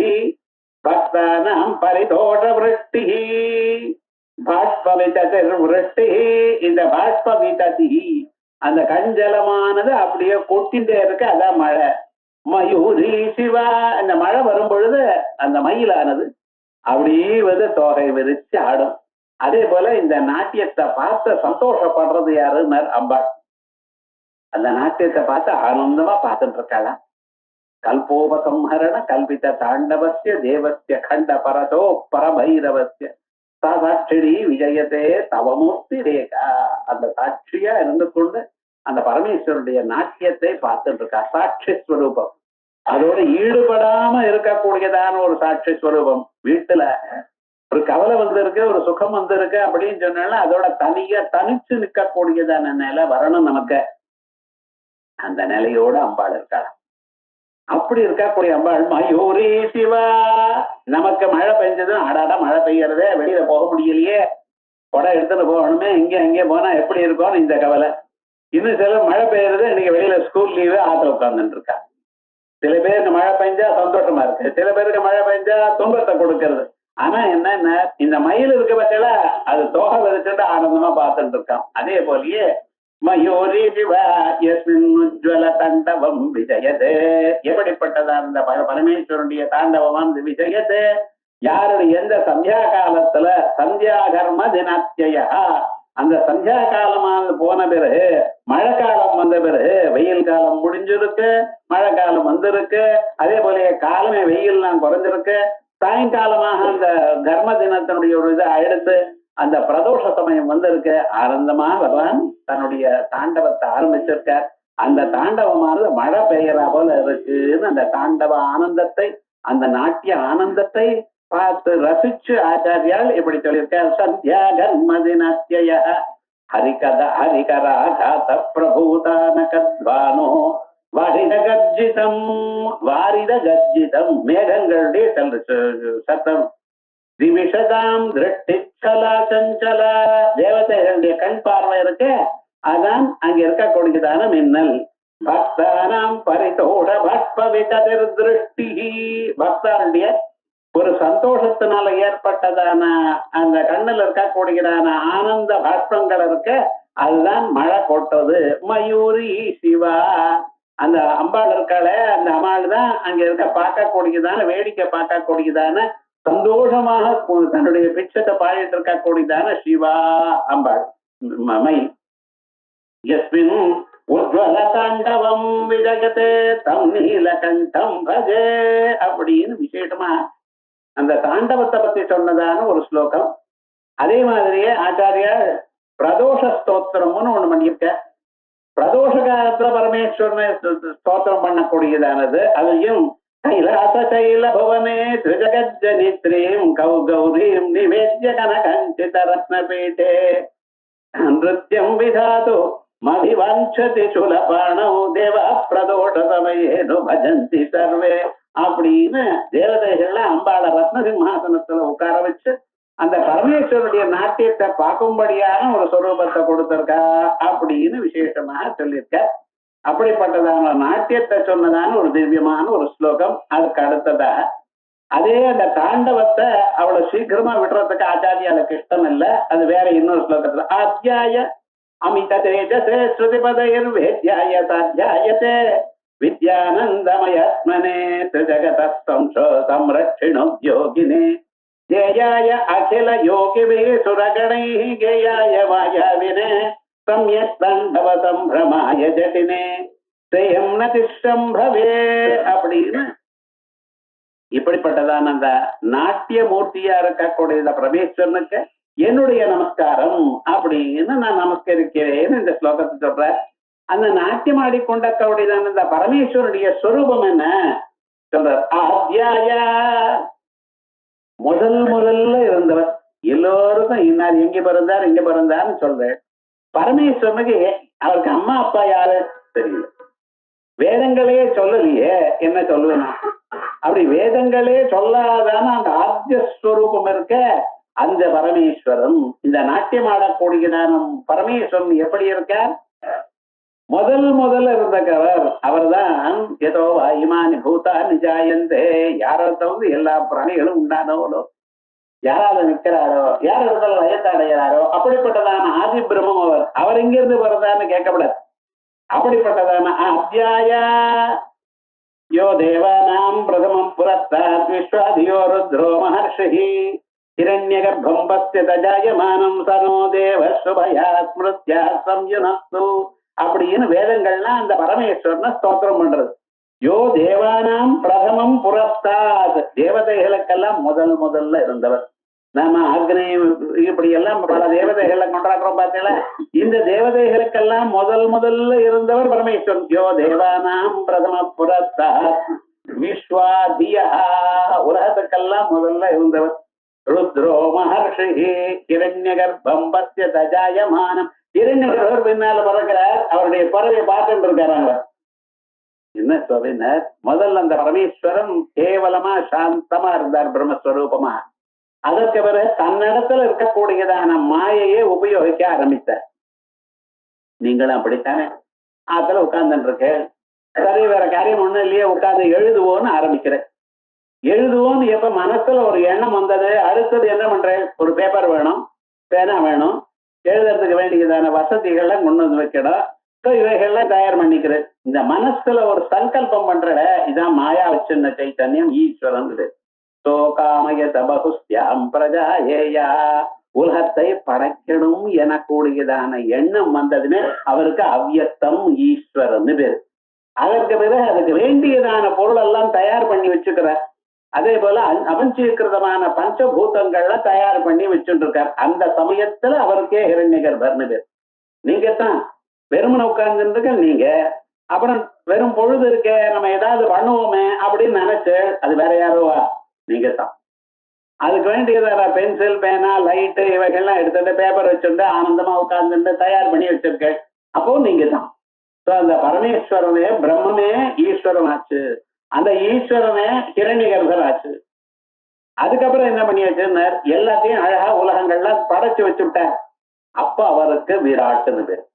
பக்தானாம் பரிதோஷ விருஷ்டி பாஷ்பவிததிர் விருஷ்டி. இந்த பாஷ்பவிததி அந்த கஞ்சலமானது அப்படியே கொட்டிட்டே இருக்கு, அதான் மழை. மயூரி சிவா, இந்த மழை வரும் பொழுது அந்த மயிலானது அப்படியே வந்து தொகை விரிச்சு ஆடும். அதே போல இந்த நாட்டியத்தை பார்த்து சந்தோஷப்படுறது யாருன்னு அம்பாள். அந்த நாட்டியத்தை பார்த்து ஆனந்தமா பார்த்துட்டு இருக்காளா. கல்போபசம்ஹரண கல்பித தாண்டவசிய தேவசிய கண்ட பரதோ பரபைரவசிய சாட்சிடி விஜயத்தே தவமூர்த்தி ரேகா. அந்த சாட்சியா இருந்து கொண்டு அந்த பரமேஸ்வருடைய நாட்டியத்தை பார்த்துட்டு இருக்கா. சாட்சி ஸ்வரூபம், அதோட ஈடுபடாம இருக்கக்கூடியதான ஒரு சாட்சி ஸ்வரூபம். வீட்டுல ஒரு கவலை வந்திருக்கு, ஒரு சுகம் வந்திருக்கு அப்படின்னு சொன்னாலும் அதோட தனியா தனிச்சு நிற்கக்கூடியதான நிலை வரணும் நமக்கு. அந்த நிலையோட அம்பாள் இருக்காள். அப்படி இருக்கக்கூடிய அம்பாள் மயூரி சிவா. நமக்கு மழை பெஞ்சது, அடாடா மழை பெய்யறதே, வெளியில போக முடியலையே, கொடை எடுத்துட்டு போகணுமே, இங்கே அங்கே போனா எப்படி இருக்கும்னு இந்த கவலை. இன்னும் சில மழை பெய்யறது, இன்னைக்கு வெளியில ஸ்கூல் லீவு ஆத்துல உட்கார்ந்துட்டு இருக்கா. சில பேருக்கு மழை பெஞ்சா சந்தோஷமா இருக்கு, சில பேருக்கு மழை பெஞ்சா துன்பத்தை கொடுக்கறது. ஆனா என்னன்னா இந்த மயில் இருக்க பட்சல அது தோகை விதைச்சுட்டு ஆனந்தமா பார்த்துட்டு இருக்கான். அதே போலயே மயூரி சிவா யஸ்மின் உஜ்வல தாண்டவம் விஜயதே. எப்படிப்பட்டதா அந்த பரமேஸ்வரனுடைய தாண்டவமானது விஜயதே. யாருடைய எந்த சந்தியா காலத்துல சந்தியா கர்ம தினாத்தியா, அந்த சந்தியா காலமானது போன பிறகு மழை காலம் வந்த பிறகு, வெயில் காலம் முடிஞ்சிருக்கு, மழை காலம் வந்திருக்கு, அதே போல காலமே வெயில்லாம் குறைஞ்சிருக்கு, சாயங்காலமாக அந்த கர்ம தினத்தினுடைய ஒரு இதை எடுத்து அந்த பிரதோஷ சமயம் வந்திருக்கு, ஆனந்தமா பகவான் தன்னுடைய தாண்டவத்தை ஆரம்பிச்சிருக்க. அந்த தாண்டவமானது மழை பெய்யறா போல இருக்குன்னு அந்த தாண்டவ ஆனந்தத்தை, அந்த நாட்டிய ஆனந்தத்தை பார்த்து ரசிச்சு ஆச்சாரியால் இப்படி சொல்லியிருக்கார். சந்தியா கர்மதினாத்திய ஹரிகத ஹரிகராகாத பிரபூதான கத்வானோ வாரித கர்ஜிதம். வாரித கர்ஜிதம் மேகங்களுடைய சத்தம். திவிஷதாம் திருஷ்டி சலா சஞ்சலா. தேவதைகளுடைய கண் பார்வை இருக்கு, அதான் அங்க இருக்கக்கூடியதான மின்னல். பக்தானாம் பரிதோட பாஷ்பவிததிர் திருஷ்டி. பக்தாருடைய ஒரு சந்தோஷத்தினால ஏற்பட்டதான அந்த கண்ணில் இருக்கக்கூடியதான ஆனந்த பாஷ்பங்கள் இருக்கு, அதுதான் மழை கொட்டது. மயூரி சிவா. அந்த அம்பாள் இருக்காளே, அந்த அம்பாள் தான் அங்க இருக்க பார்க்கக்கூடியதான வேடிக்கை பார்க்கக்கூடியதான சந்தோஷமாக தன்னுடைய பிச்சத்தை பாடிட்டு இருக்கக்கூடியதான சிவா அம்பாள் மை. யஸ்மின் உஜ்வல தாண்டவம் விஜயதே தம் நீலகண்டம் பஜே. அப்படின்னு விசேஷமா அந்த தாண்டவத்தை பத்தி சொன்னதான ஒரு ஸ்லோகம். அதே மாதிரியே ஆச்சாரியார் பிரதோஷ ஸ்தோத்திரம்னு ஒண்ணு பண்ணியிருக்க. பிரதோஷ காலத்துல பரமேஸ்வரனை ஸ்தோத்திரம் பண்ணக்கூடியதானது. அதையும் கைலாச சைல புவனே திரிஜகஜனித்ரீம் கௌ கௌரீம் நிவேத்ய கனகஞ்சித ரத்னபீடே நிருத்தியம் விதாது மதிவஞ்சதி சுலபாணோ தேவா பிரதோஷ சமயேனு பஜந்தி சர்வே அப்படின்னு தேவதைகள்லாம் அம்பாள ரத்ன சிம்ஹாசனத்துல உட்கார வச்சு அந்த பரமேஸ்வருடைய நாட்டியத்தை பார்க்கும்படியான ஒரு சொரூபத்தை கொடுத்திருக்கா அப்படின்னு விசேஷமாக சொல்லியிருக்க. அப்படிப்பட்டதான நாட்டியத்தை சொன்னதான ஒரு திவ்யமான ஒரு ஸ்லோகம். அதுக்கு அடுத்ததா அதே அந்த தாண்டவத்தை அவ்வளவு சீக்கிரமா விடுறதுக்கு ஆச்சாரியாளுக்கு இஷ்டம் இல்ல. அது வேற இன்னொரு ஸ்லோகத்துல ஆத்தியாய அமித தேஜசே ஸ்ருதிபதைர் வேத்யாய சாத்தியாயதே வித்யானந்தமயாத்மனே ஜகதஸ்தம் சம்ரட்சிணோ யோகினே ஜேயாய அகில யோகிவே சுரகணை கேயாய மாயாவினே சம்யக் தண்டவ சம்பிரமாய ஜட்டினே சேயம் நதிஷம்பவே அப்படின்னு இப்படிப்பட்டதான் அந்த நாட்டிய மூர்த்தியா இருக்கக்கூடிய பரமேஸ்வரனுக்கு என்னுடைய நமஸ்காரம் அப்படின்னு நான் நமஸ்கரிக்கிறேன்னு இந்த ஸ்லோகத்தை சொல்ற. அந்த நாட்டியம் ஆடிக்கொண்டக்கூடியதான இந்த பரமேஸ்வருடைய ஸ்வரூபம் என்ன சொல்ற. ஆத்யாய முதல்ல இருந்தவர், எல்லோருக்கும் இன்னார் எங்க பிறந்தார்னு சொல்றேன். பரமேஸ்வரனுக்கு அவருக்கு அம்மா அப்பா யாரு தெரியல, வேதங்களே சொல்லலையே, என்ன சொல்லுவேன். அப்படி வேதங்களே சொல்லாதான அந்த ஆத்யஸ்வரூபம் இருக்க அந்த பரமேஸ்வரன், இந்த நாட்டியம் ஆடக்கூடியதான பரமேஸ்வரன் எப்படி இருக்கார்? முதல்ல இருந்தவர் அவர்தான். ஏதோ இமானி பூதா நிஜாயந்தே, யாரத்த எல்லா பிராணிகளும் உண்டானவளோ, யாராவது நிற்கிறாரோ, யார் இடத்துல வயத்தடைகிறாரோ அப்படிப்பட்டதான ஆதி பிரம்மம் அவர் எங்கிருந்து வருதான்னு கேட்கப்படாது. அப்படிப்பட்டதான அத்தியாய யோ தேவானாம் பிரதமம் புரஸ்தாத் விஸ்வாதியோ ருத்ரோ மஹர்ஷி ஹிரண்யகர்ப்பம் பஸ்யத ஜாயமானம் சனோ தேவ சுபயா ஸ்மிருத்யா சம்யுனஸ்து அப்படின்னு வேதங்கள்லாம் அந்த பரமேஸ்வரனை ஸ்தோத்திரம் பண்றது. யோ தேவானாம் பிரதமம் புரஸ்தாத், தேவதைகளுக்கெல்லாம் முதல்ல இருந்தவர். நாம அக்னி இப்படி எல்லாம் பல தேவதைகளை கொண்டாடுறோம் பார்த்தீங்களா, இந்த தேவதைகளுக்கெல்லாம் முதல்ல இருந்தவர் பரமேஸ்வரன். யோ தேவானாம் பிரதம புரஸ்தாத் விஸ்வாதியா, உலகத்துக்கெல்லாம் முதல்ல இருந்தவர். ருத்ரோ மஹர்ஷி ஹிரண்யகர்ப்பம் பஸ்யத ஜாயமானம், ஹிரண்யகர்ப்பர் பின்னால பிறக்கிறார். அவருடைய பிறவை பார்த்துட்டு இருக்காங்க. என்ன சொல்லினார்? முதல்ல அந்த பரமேஸ்வரன் கேவலமா சாந்தமா இருந்தார் பிரம்மஸ்வரூபமா. அதற்கு பிறகு தன்னிடத்துல இருக்கக்கூடியதான மாயையை உபயோகிக்க ஆரம்பித்தார். நீங்களும் அப்படித்தானே அதுல உட்கார்ந்துட்டு இருக்கேன், சரி வேற காரியம் ஒண்ணும் இல்லையே, உட்கார்ந்து எழுதுவோன்னு ஆரம்பிக்கிறேன். எழுதுவோன்னு எப்ப மனசுல ஒரு எண்ணம் வந்தது, அடுத்தது என்ன பண்றேன்? ஒரு பேப்பர் வேணும், பேனா வேணும், எழுதுறதுக்கு வேண்டியதான வசதிகள்லாம் கொண்டு வந்து வைக்கணும். இவைகள்லாம் தயார் பண்ணிக்கிறேன். இந்த மனசுல ஒரு சங்கல்பம் பண்ற இதான் மாயா வச்சிருந்த சைத்தன்யம் ஈஸ்வரன். உலகத்தை படைக்கணும் எனக்கூடியதான எண்ணம் வந்ததுமே அவருக்கு அவ்யக்தம் ஈஸ்வரன் பேரு. அதற்கு பிறகு அதுக்கு வேண்டியதான பொருள் எல்லாம் தயார் பண்ணி வச்சுக்கிறார். அதே போல அபஞ்சீகிருதமான பஞ்சபூதங்கள்லாம் தயார் பண்ணி வச்சுட்டு இருக்கார். அந்த சமயத்துல அவருக்கே ஹிரண்யகர்ப்பர்னு பேர். நீங்க தான் வெறுமனை உட்கார்ந்துருக்க, நீங்க அப்புறம் வெறும் பொழுது இருக்க நம்ம ஏதாவது பண்ணுவோமே அப்படின்னு நினைச்சு அது வேற யாரோவா? நீங்க தான். அதுக்கு வேண்டியதான பென்சில் பேனா லைட்டு இவைகள்லாம் எடுத்துட்டு பேப்பர் வச்சுட்டு ஆனந்தமா உட்கார்ந்துட்டு தயார் பண்ணி வச்சிருக்கேன். அப்போ நீங்க தான். அந்த பரமேஸ்வரனே பிரம்மமே ஈஸ்வரன் ஆச்சு, அந்த ஈஸ்வரனே ஹிரண்யகர்ப்பர் ஆச்சு. அதுக்கப்புறம் என்ன பண்ணி வச்சிருந்தார்? எல்லாத்தையும் அழகா உலகங்கள்லாம் படைச்சு வச்சுட்டார். அப்ப அவருக்கு விராட்டுன்னு பேர்.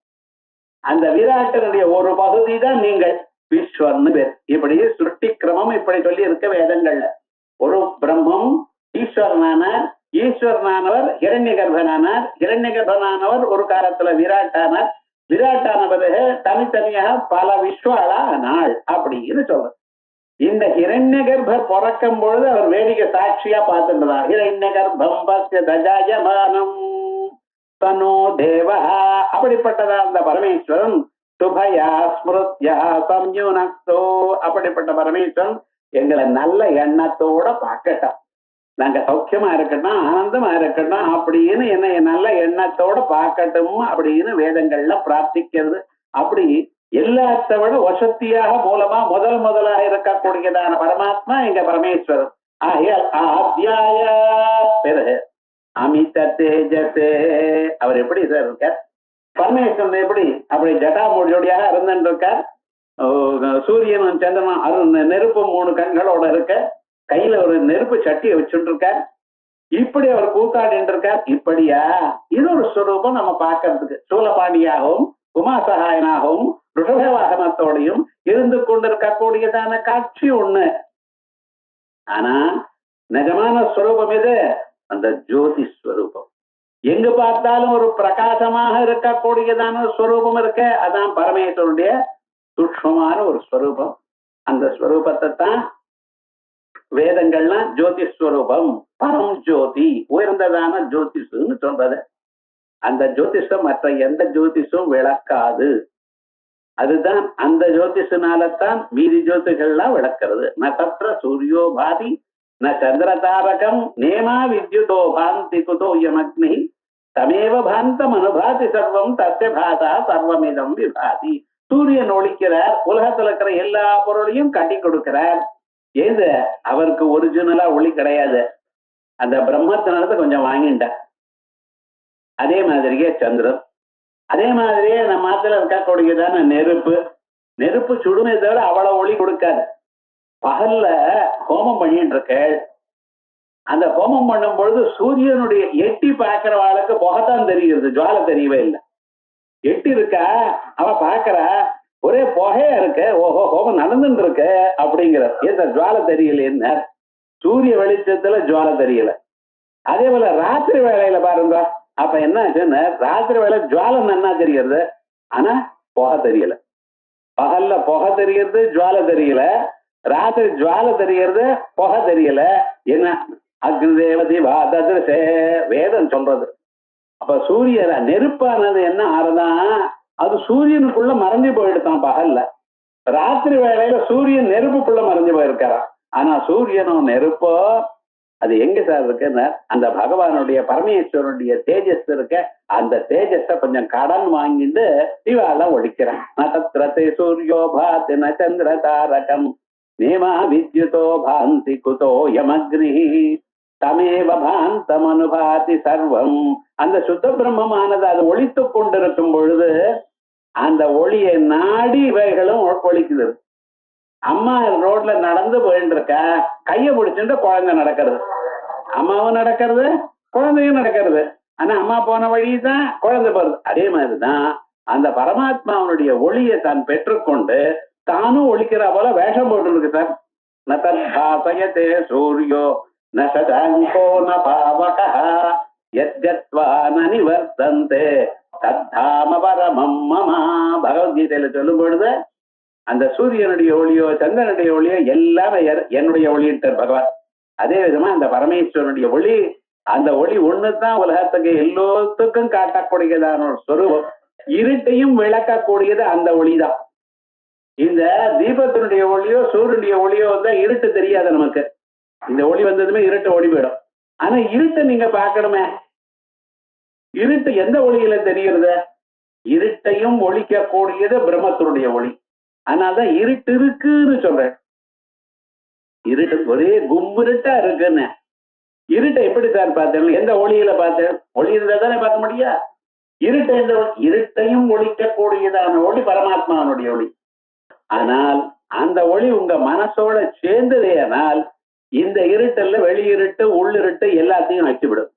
அந்த விராட்டனுடைய ஒரு பகுதி தான் நீங்கள், விஸ்வர்னு பேர். இப்படி சுருட்டி கிரமம் இப்படி சொல்லி இருக்க வேதங்கள்ல. ஒரு பிரம்மம் ஈஸ்வரனானார், ஈஸ்வரனானவர் ஹிரண்யகர்ப்பனானார், ஹிரண்யகர்ப்பனானவர் ஒரு காலத்துல விராட்டானார், விராட்டான பிறகு தனித்தனியாக பல விஸ்வாலா நாள் அப்படின்னு சொல்ற. இந்த ஹிரண்யகர்ப்பர் பிறக்கும் பொழுது அவர் வேடிக்கை சாட்சியா பார்த்துட்டார். ஹிரண்யகர்ப்பம் பஸ்யத ஜாயமானம் தனோ தேவா, அப்படிப்பட்டதா அந்த பரமேஸ்வரன் சுபயா ஸ்மிருத்யா சம்யுனக்தோ, அப்படிப்பட்ட பரமேஸ்வரன் எங்களை நல்ல எண்ணத்தோட பார்க்கட்டும், நாங்க சௌக்கியமா இருக்கட்டும் ஆனந்தமா இருக்கட்டும் அப்படின்னு என்னை நல்ல எண்ணத்தோட பார்க்கட்டும் அப்படின்னு வேதங்கள்ல பிரார்த்திக்கிறது. அப்படி எல்லாத்த விட வசத்தியாக மூலமா முதலாக இருக்கக்கூடியதான பரமாத்மா எங்க பரமேஸ்வரன். ஆத்தியாய பிறகு அமித தேஜசே, அவர் எப்படி சார் இருக்கார்? பரமேஸ்வரன் எப்படி அப்படி ஜட்டாமூடியோடையாக இருந்துட்டு இருக்கார். சூரியனும் சந்திரனும் நெருப்பு 3 கண்களோட இருக்க, கையில ஒரு நெருப்பு சட்டியை வச்சுட்டு இருக்கார். இப்படி அவர் கூத்தாடிட்டு இருக்கார். இப்படியா இது ஒரு ஸ்வரூபம் நம்ம பார்க்கறதுக்கு. சூலபாண்டியாகவும் உமாசகாயனாகவும் ருஷபவாகனத்தோடையும் இருந்து கொண்டிருக்கக்கூடியதான காட்சி ஒண்ணு. ஆனா நிஜமான ஸ்வரூபம் இது அந்த ஜோதி ஸ்வரூபம். எங்கு பார்த்தாலும் ஒரு பிரகாசமாக இருக்கக்கூடியதான ஸ்வரூபம் இருக்க, அதான் பரமேஸ்வருடைய சூக்ஷ்மமான ஒரு ஸ்வரூபம். அந்த ஸ்வரூபத்தை தான் வேதங்கள்லாம் ஜோதி ஸ்வரூபம், பரம் ஜோதி, உயர்ந்ததான ஜோதிஷுன்னு சொல்றது. அந்த ஜோதிஷம் மற்ற எந்த ஜோதிஷும் விளக்காது. அதுதான் அந்த ஜோதிஷனாலத்தான் மீதி ஜோதிகள்லாம் விளக்கிறது. நட்சத்திர சூரியோ பாதி ந சந்திர தாரகம் நேமா வித்யுதோ பாந்தி குதோ யமக்னி தமேவ பாந்தம் அனுபாதி சர்வம் தஸ்ய பாதா சர்வமிதம் விபாதி. சூரியன் ஒழிக்கிறார், உலகத்துல இருக்கிற எல்லா பொருளையும் காட்டி கொடுக்கிறார். ஏது அவருக்கு ஒரிஜினலா ஒளி கிடையாது, அந்த பிரம்மத்தினால கொஞ்சம் வாங்கிட்டார். அதே மாதிரியே சந்திரன், அதே மாதிரியே நம்ம ஆத்துல இருக்கக்கூடியதான நெருப்பு சுடுமே தவிர அவ்வளவு ஒளி கொடுக்காது. பகல்ல ஹோமம் பண்ணிட்டு இருக்க, அந்த ஹோமம் பண்ணும் பொழுது சூரியனுடைய எட்டி பார்க்கிறவாளுக்கு புகைத்தான் தெரிகிறது, ஜுவாலை தெரியவே இல்லை. எட்டி இருக்கா, அவ பாக்குறா ஒரே புகையா இருக்க, ஓஹோ ஹோமம் நடந்துட்டு இருக்க அப்படிங்கிற. ஏன் ஜுவாலை தெரியல, சூரிய வெளிச்சத்துல ஜுவாலை தெரியல. அதே போல ராத்திரி வேலையில பாருங்க, அப்ப என்ன ஆச்சுன்னு ராத்திரி வேலை ஜுவாலை நன்னா தெரியறது, ஆனா புகை தெரியல. பகல்ல புகை தெரியறது, ஜுவாலை தெரியல. ராத்திரி ஜுவாலை தெரியறது, புகை தெரியல. என்ன அக்னிதேவதி வாதே வேதம் சொல்றது. அப்ப சூரியன் நெருப்பானது என்ன ஆறுதான், அது சூரியனுக்குள்ள மறைஞ்சு போயிடுதான் பகல்ல. ராத்திரி வேளையில சூரியன் நெருப்புக்குள்ள மறைஞ்சு போயிருக்காராம். ஆனா சூரியனும் நெருப்போ அது எங்க சார் இருக்குன்னு அந்த பகவானுடைய பரமேஸ்வரனுடைய தேஜஸ் இருக்க, அந்த தேஜஸ கொஞ்சம் கடன் வாங்கிட்டு இவாளெல்லாம் ஒழிக்கிறான். நட்சத்திரத்தை சூரியோ பாதி ந சந்திர தாரகம் நேமா வித்யுதோ பாந்தி குதோ யமக்னி தமேவ பாந்தம் அனுபாதி சர்வம். அந்த சுத்த பிரம்மமானது அது ஒழித்து கொண்டிருக்கும் பொழுது அந்த ஒளியை நாடி இவைகளும் ஒழிக்குது. அம்மா ரோட்ல நடந்து போயிட்டு இருக்கா, கைய பிடிச்சுட்டு குழந்தை நடக்கிறது, அம்மாவும் நடக்கிறது குழந்தையும் நடக்கிறது. ஆனா அம்மா போன வழிதான் குழந்தை போறது. அதே மாதிரிதான் அந்த பரமாத்மாவனுடைய ஒளியை தான் பெற்றுக்கொண்டு தானும் ஒழிக்கிற போல வேஷம் போட்டு இருக்கு சார். நதே சூரியோ நசோ ந பாவகா யத்கத்வா ந நிவர்த்தந்தே தத்தாம பரமம் மமா. பகவத்கீதையில சொல்லும் பொழுது அந்த சூரியனுடைய ஒளியோ சந்திரனுடைய ஒளியோ எல்லாமே என்னுடைய ஒளியிட்டார் பகவான். அதே விதமா அந்த பரமேஸ்வரனுடைய ஒளி, அந்த ஒளி ஒண்ணுதான் உலகத்துக்கு எல்லோத்துக்கும் காட்டக்கூடியதான ஒரு ஸ்வரூபம். இருட்டையும் விளக்கக்கூடியது அந்த ஒளிதான். இந்த தீபத்தினுடைய ஒளியோ சூரியனுடைய ஒளியோ தான் இருட்டு தெரியாது நமக்கு. இந்த ஒளி வந்ததுமே இருட்டு ஓடி போயிடும். ஆனா இருட்டை நீங்க பார்க்கணுமே, இருட்டு எந்த ஒளியில தெரிகிறது? இருட்டையும் ஒழிக்கக்கூடியது பிரம்மத்தினுடைய ஒளி. அதனால்தான் இருட்டு இருக்குன்னு சொல்றேன். இருட்டு ஒரே கும்பிருட்டா இருக்குன்னு. இருட்டை எப்படி சார் பார்த்தேன்? எந்த ஒளியில பார்த்தேன்? ஒளி இருந்தா தானே பார்க்க முடியா? இருட்டை எந்த இருட்டையும் ஒழிக்கக்கூடியதான ஒளி பரமாத்மாவனுடைய ஒளி. ஆனால் அந்த ஒளி உங்க மனசோட சேர்ந்ததேனால் இந்த இருட்டல்ல வெளியிருட்டு உள்ளிருட்டு எல்லாத்தையும் வச்சுவிடும்.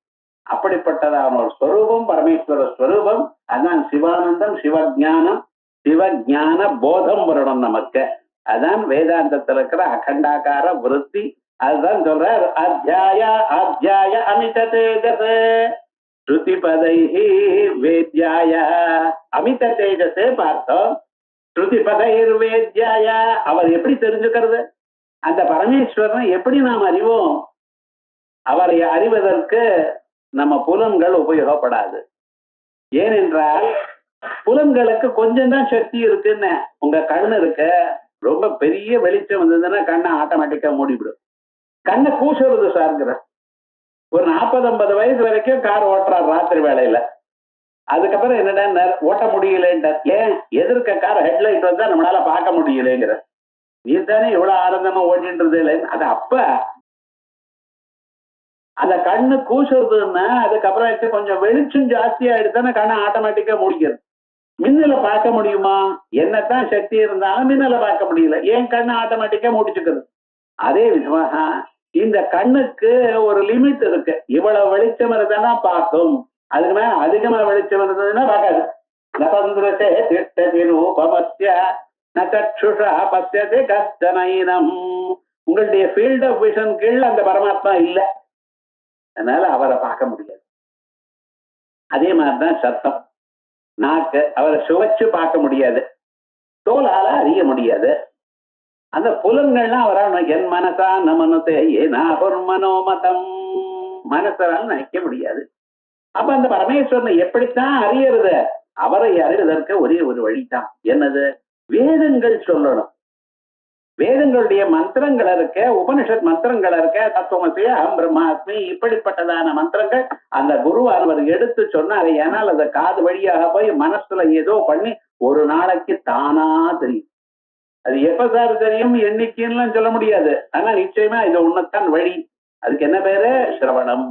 அப்படிப்பட்டதான ஒரு ஸ்வரூபம் பரமேஸ்வர ஸ்வரூபம். அதான் சிவானந்தம், சிவஞானம், சிவஞான போதம் வரணும் நமக்கு. அதான் வேதாந்தத்தில் இருக்கிற அகண்டாகார விருத்தி. அதுதான் சொல்றார், அத்தியாய அத்தியாய அமித தேஜசே ஸ்ருதி பதைஹி வேத்யாய. அமித தேஜசே பார்த்தோம், ஸ்ருதி பதைர் வேத்யாய. அவர் எப்படி தெரிஞ்சுக்கிறது? அந்த பரமேஸ்வரனை எப்படி நாம் அறிவோம்? அவரை அறிவதற்கு நம்ம புலன்கள் உபயோகப்படாது. ஏனென்றால் புலன்களுக்கு கொஞ்சம் தான் சக்தி இருக்குன்னு. உங்க கண்ணு இருக்க, ரொம்ப பெரிய வெளிச்சம் வந்ததுன்னா கண்ணை ஆட்டோமேட்டிக்கா மூடிவிடும். கண்ணை கூசுறது சார்ங்கிற. ஒரு 40-50 வயசு வரைக்கும் கார் ஓட்டுறாரு ராத்திரி வேலையில. அதுக்கப்புறம் என்னடா ஓட்ட முடியலன்றார். ஏன்? எதிர்க்க கார் ஹெட்லைட் வந்தா நம்மளால பார்க்க முடியலங்கிற. நீ தானே இவ்வளவு ஆனந்தமா ஓட்டின்றது இல்லைன்னு. அது அப்ப அந்த கண்ணு கூசுறதுன்னா அதுக்கப்புறம் கொஞ்சம் வெளிச்சம் ஜாஸ்தி ஆயிடுச்சுன்னா கண்ணை ஆட்டோமேட்டிக்கா முடிக்கிறது. மின்னல பார்க்க முடியுமா? என்னத்தான் சக்தி இருந்தாலும் மின்னல பார்க்க முடியல. ஏன் கண்ணு ஆட்டோமேட்டிக்கா முடிச்சுக்கிறது. அதே விதமாக இந்த கண்ணுக்கு ஒரு லிமிட் இருக்கு. இவ்வளவு வெளிச்சம் இருந்ததுன்னா பார்க்கும், அதுக்கு மேல அதிகமா வெளிச்சம் இருந்ததுன்னா பார்க்காது. நபந்திரசே திட்டதி ரூபமஸ்ய நச்சுஷா பசியதே கஷ்டநைனம். உங்களுடைய ஃபீல்ட் ஆஃப் விஷன் கீழ் அந்த பரமாத்மா இல்லை, அதனால அவரை பார்க்க முடியாது. அதே மாதிரிதான் சத்தம். நாக்கு அவரை சுவைச்சு பார்க்க முடியாது, தோலால அறிய முடியாது. அந்த புலன்கள்லாம் அவரால் என் மனசா நமனதே மனோமதம், மனசால் நினைக்க முடியாது. அப்ப அந்த பரமேஸ்வரனை எப்படித்தான் அறியறது? அவரை அறிவதற்கு ஒரே ஒரு வழிதான். என்னது? வேதங்கள் சொல்லணும். வேதங்களுடைய மந்திரங்கள் இருக்க, உபனிஷத் மந்திரங்கள் இருக்க, தத்துவமசி அகம் பிரம்மாஸ்மி, இப்படிப்பட்டதான மந்திரங்கள் அந்த குருவானவர் எடுத்து சொன்னார். ஏனால் அந்த காது வழியாக போய் மனசுல ஏதோ பண்ணி ஒரு நாளைக்கு தானா தெரியும். அது எப்ப சார் தெரியும், எண்ணிக்கைன்னு சொல்ல முடியாது. ஆனா நிச்சயமா இது ஒண்ணுத்தான் வழி. அதுக்கு என்ன பேரு? சிரவணம்.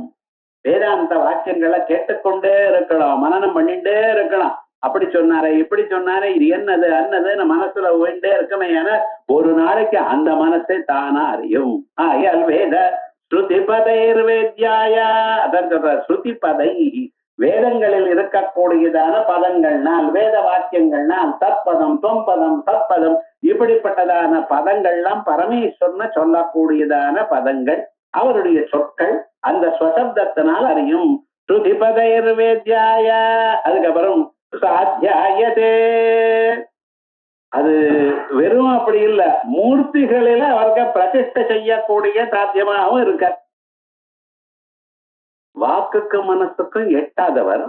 வேதாந்த வாக்கியங்களை கேட்டுக்கொண்டே இருக்கலாம், மனனம் பண்ணிட்டே இருக்கலாம். அப்படி சொன்னாரே இப்படி சொன்னாரே, இது என்னது அன்னதுன்னு மனசுல போயிட்டே இருக்குமே. என ஒரு நாளைக்கு அந்த மனசை தானா அறியும். ஆயல் வேத ஸ்ருதி பதைர் வேத்யாய, அதான் சொல்ற ஸ்ருதி பதை, வேதங்களில் இருக்கக்கூடியதான பதங்கள்னால், வேத வாக்கியங்கள்னால், தற்பதம் தொம்பதம் சத்பதம், இப்படிப்பட்டதான பதங்கள்லாம் பரமேஸ்வரன் சொல்லக்கூடியதான பதங்கள், அவருடைய சொற்கள். அந்த ஸ்வசப்தத்தினால் அறியும். ஸ்ருதி பதைர் வேத்யாய. அதுக்கப்புறம் சாத்தியாயதே, அது வெறும் அப்படி இல்ல, மூர்த்திகளில அவருக்கு பிரதிஷ்டை செய்யக்கூடிய சாத்தியமாகவும் இருக்க. வாக்குக்கும் மனசுக்கும் எட்டாதவர்,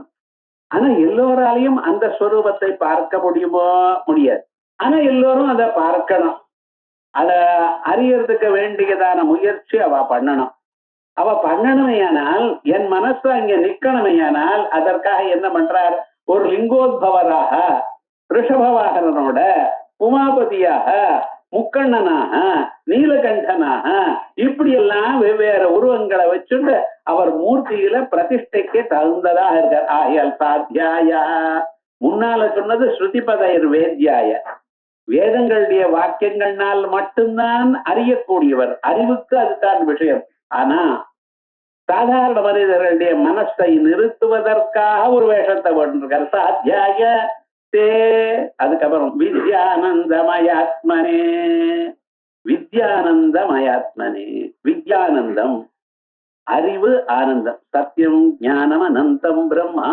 ஆனா எல்லோராலையும் அந்த ஸ்வரூபத்தை பார்க்க முடியுமோ? முடியாது. ஆனா எல்லோரும் அதை பார்க்கணும். அத அறியறதுக்கு வேண்டியதான முயற்சி அவ பண்ணணும். அவ பண்ணணுமையானால், என் மனசு அங்க நிக்கணுமையானால், அதற்காக என்ன பண்றார்? ஒரு லிங்கோத்பவராக, ரிஷபவாகனனோட, உமாபதியாக, முக்கண்ணனாக, நீலகண்டனாக, இப்படி எல்லாம் வெவ்வேறு உருவங்களை வச்சுட்டு அவர் மூர்த்தியில பிரதிஷ்டைக்கு தகுந்ததாக இருக்கார். ஆயல் சாத்தியாய, முன்னால சொன்னது ஸ்ருதிபதைர் வேத்யாய, வேதங்களுடைய வாக்கியங்கள்னால் மட்டும்தான் அறியக்கூடியவர். அறிவுக்கு அதுதான் விஷயம். ஆனா சாதாரண மனிதர்களுடைய மனசை நிறுத்துவதற்காக ஒரு வேஷத்தை போட்டிருக்கார். சாத்தியாய தே. அதுக்கப்புறம் வித்யானந்தமயாத்மனே, வித்யானந்தமயாத்மனே, வித்யானந்தம் அறிவு ஆனந்தம், சத்தியம் ஞானம் அனந்தம் பிரம்மா.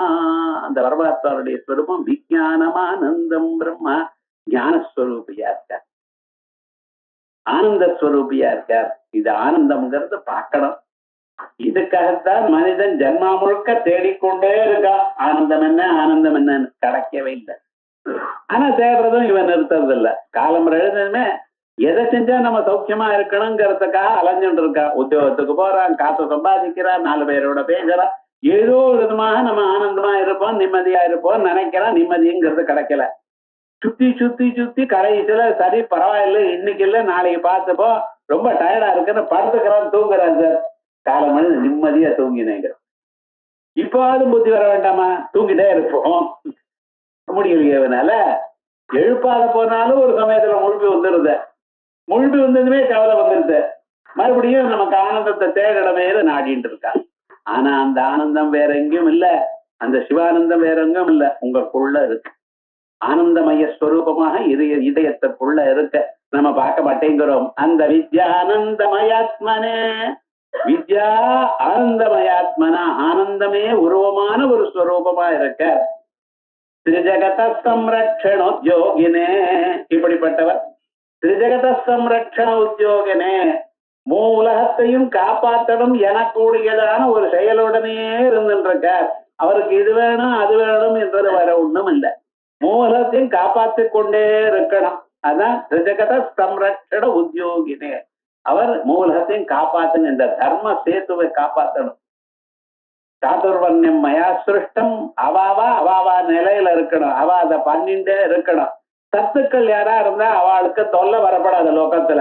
அந்த பரமாத்மாவுடைய ஸ்வரூபம் விஜயானமானந்தம் பிரம்மா. ஞானஸ்வரூபியா இருக்கார், ஆனந்த ஸ்வரூபியா இருக்கார். இது ஆனந்தம்ங்கிறது பார்க்கணும். இதுக்காகத்தான் மனிதன் ஜென்மா முழுக்க தேடிக்கொண்டே இருக்கான். ஆனந்தம் என்ன, ஆனந்தம் என்னன்னு கிடைக்கவே இல்லை. ஆனா தேடுறதும் இவன் நிறுத்துறது இல்ல. காலம் எழுதுமே எதை செஞ்சா நம்ம சௌக்கியமா இருக்கணுங்கிறதுக்காக அலைஞ்சுட்டு இருக்கான். உத்தியோகத்துக்கு போறான், காசு சம்பாதிக்கிறான், 4 பேரோட பேசுறான், ஏதோ விதமாக நம்ம ஆனந்தமா இருப்போம், நிம்மதியா இருப்போம் நினைக்கிறான். நிம்மதிங்கிறது கிடைக்கல. சுத்தி சுத்தி சுத்தி கடைசியில சரி பரவாயில்ல, இன்னைக்கு இல்ல நாளைக்கு பார்த்துப்போம், ரொம்ப டயர்டா இருக்குன்னு படுத்துக்கிறான், தூங்குறான். சார் காலம் எழுந்து நிம்மதியா தூங்கினேங்கிறோம். இப்போது புத்தி வர வேண்டாமா? தூங்கிட்டே இருப்போம், முடியலையனால. எழுப்பாத போனாலும் ஒரு சமயத்துல முழுப்பி வந்துருது. முழுப்பி வந்ததுமே கவலை வந்துருது. மறுபடியும் நமக்கு ஆனந்தத்தை தேடமே நாடிட்டு இருக்காங்க. ஆனா அந்த ஆனந்தம் வேற எங்கேயும் இல்ல, அந்த சிவானந்தம் வேற எங்கும் இல்ல, உங்களுக்குள்ள இருக்கு. ஆனந்தமய ஸ்வரூபமாக இதயத்திற்குள்ள இருக்க நம்ம பார்க்க மாட்டேங்கிறோம். அந்த வித்யானந்தமயாத்மனே, வித்யா ஆனந்தமயாத்மனா, ஆனந்தமே உருவமான ஒரு ஸ்வரூபமா இருக்க. திரிஜகத சம்ரட்சண உத்யோகினே, இப்படிப்பட்டவர். திரிஜகத சம்ரட்சண உத்யோகினே, மூலகத்தையும் காப்பாற்றணும் எனக்கூடியதான ஒரு செயலுடனே இருந்துருக்கார். அவருக்கு இது வேணும் அது வேணும் என்றது வர ஒண்ணும் இல்லை. மூலகத்தையும் காப்பாற்றிக் கொண்டே இருக்கணும். அதான் திரிஜகத சம்ரட்சண உத்யோகினே. அவர் மூலகத்தையும் காப்பாற்றணும், இந்த தர்ம சேத்துவை காப்பாற்றணும். சாதுர்வர்ணியம் மயா சிருஷ்டம், அவாவா நிலையில இருக்கணும். அவ அதை பண்ணிட்டே இருக்கணும். சத்துக்கள் யாரா இருந்தா அவளுக்கு தொல்லை வரப்படாது லோகத்துல.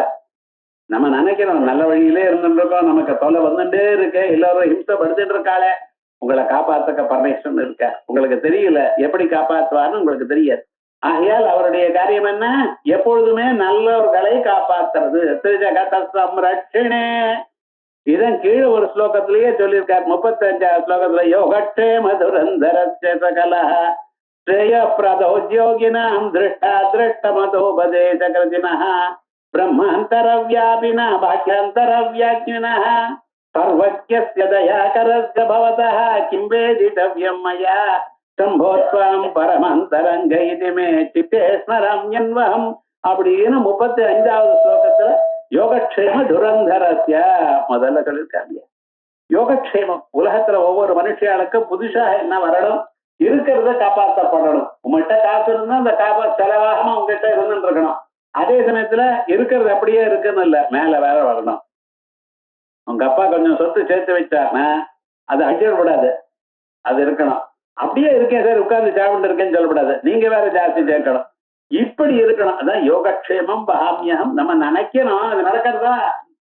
நம்ம நினைக்கிறோம் நல்ல வழியிலே இருந்துட்டு இருக்கோம், நமக்கு தொலை வந்துட்டே இருக்கு, எல்லாரும் ஹிம்சப்படுத்திட்டு இருக்காளே, உங்களை காப்பாத்துக்க பரமேஸ்வரன் இருக்க, உங்களுக்கு தெரியல எப்படி காப்பாற்றுவார்னு உங்களுக்கு தெரியாது. ஆகையால் அவருடைய காரியம் என்ன, எப்பொழுதுமே நல்லவர்களை காப்பாத்துறது. திருஜகத சம்ரட்சணே. இதன் கீழே ஒரு ஸ்லோகத்திலேயே சொல்லியிருக்கார், 35வது ஸ்லோகத்துல, யோகக்ஷேம துரந்தரஸ்ய சகலஹ ஸ்ரேயப்ரதோத்யோகினாம் திருஷ்டா திருஷ்டமதோபதேசகிருதினஹ பிரம்மாந்தரவ்யாபினா பாக்யாந்தரவ்யாக்ஞினஹ சர்வஜ்ஞஸ்ய தயாகரஸ்ய பவதः கிம் வேதிதவ்யம் மயா சம்போத்வாம் பரமந்தரங்க இது மே சித்தே ஸ்மரம்யன்வஹம் அப்படின்னு 35வது ஸ்லோகத்துல யோகக்ஷேம துரந்தரஸ்ய முதல்ல சொல்லியிருக்காங்க. யோகக்ஷேமம், உலகத்துல ஒவ்வொரு மனுஷியாளுக்கும் புதுசா என்ன வரணும், இருக்கிறத காப்பாற்றப்படணும். உங்கள்கிட்ட காசு இருந்தா அந்த செலவாகாம உங்ககிட்ட இருந்துட்டு இருக்கணும். அதே சமயத்துல இருக்கிறது அப்படியே இருக்குன்னு இல்ல, மேல வேற வரணும். உங்க அப்பா கொஞ்சம் சொத்து சேர்த்து வச்சாருன்னா அது அடிச்சிடக்கூடாது, அது இருக்கணும். அப்படியே இருக்கேன் சார் உட்கார்ந்து சாப்பிட்டு இருக்கேன்னு சொல்லக்கூடாது, நீங்க வேற ஜாஸ்தி சேர்க்கணும். இப்படி இருக்கணும். அதான் யோகக்ஷேமம் பகாமியம். நம்ம நினைக்கணும், அது நடக்கிறதா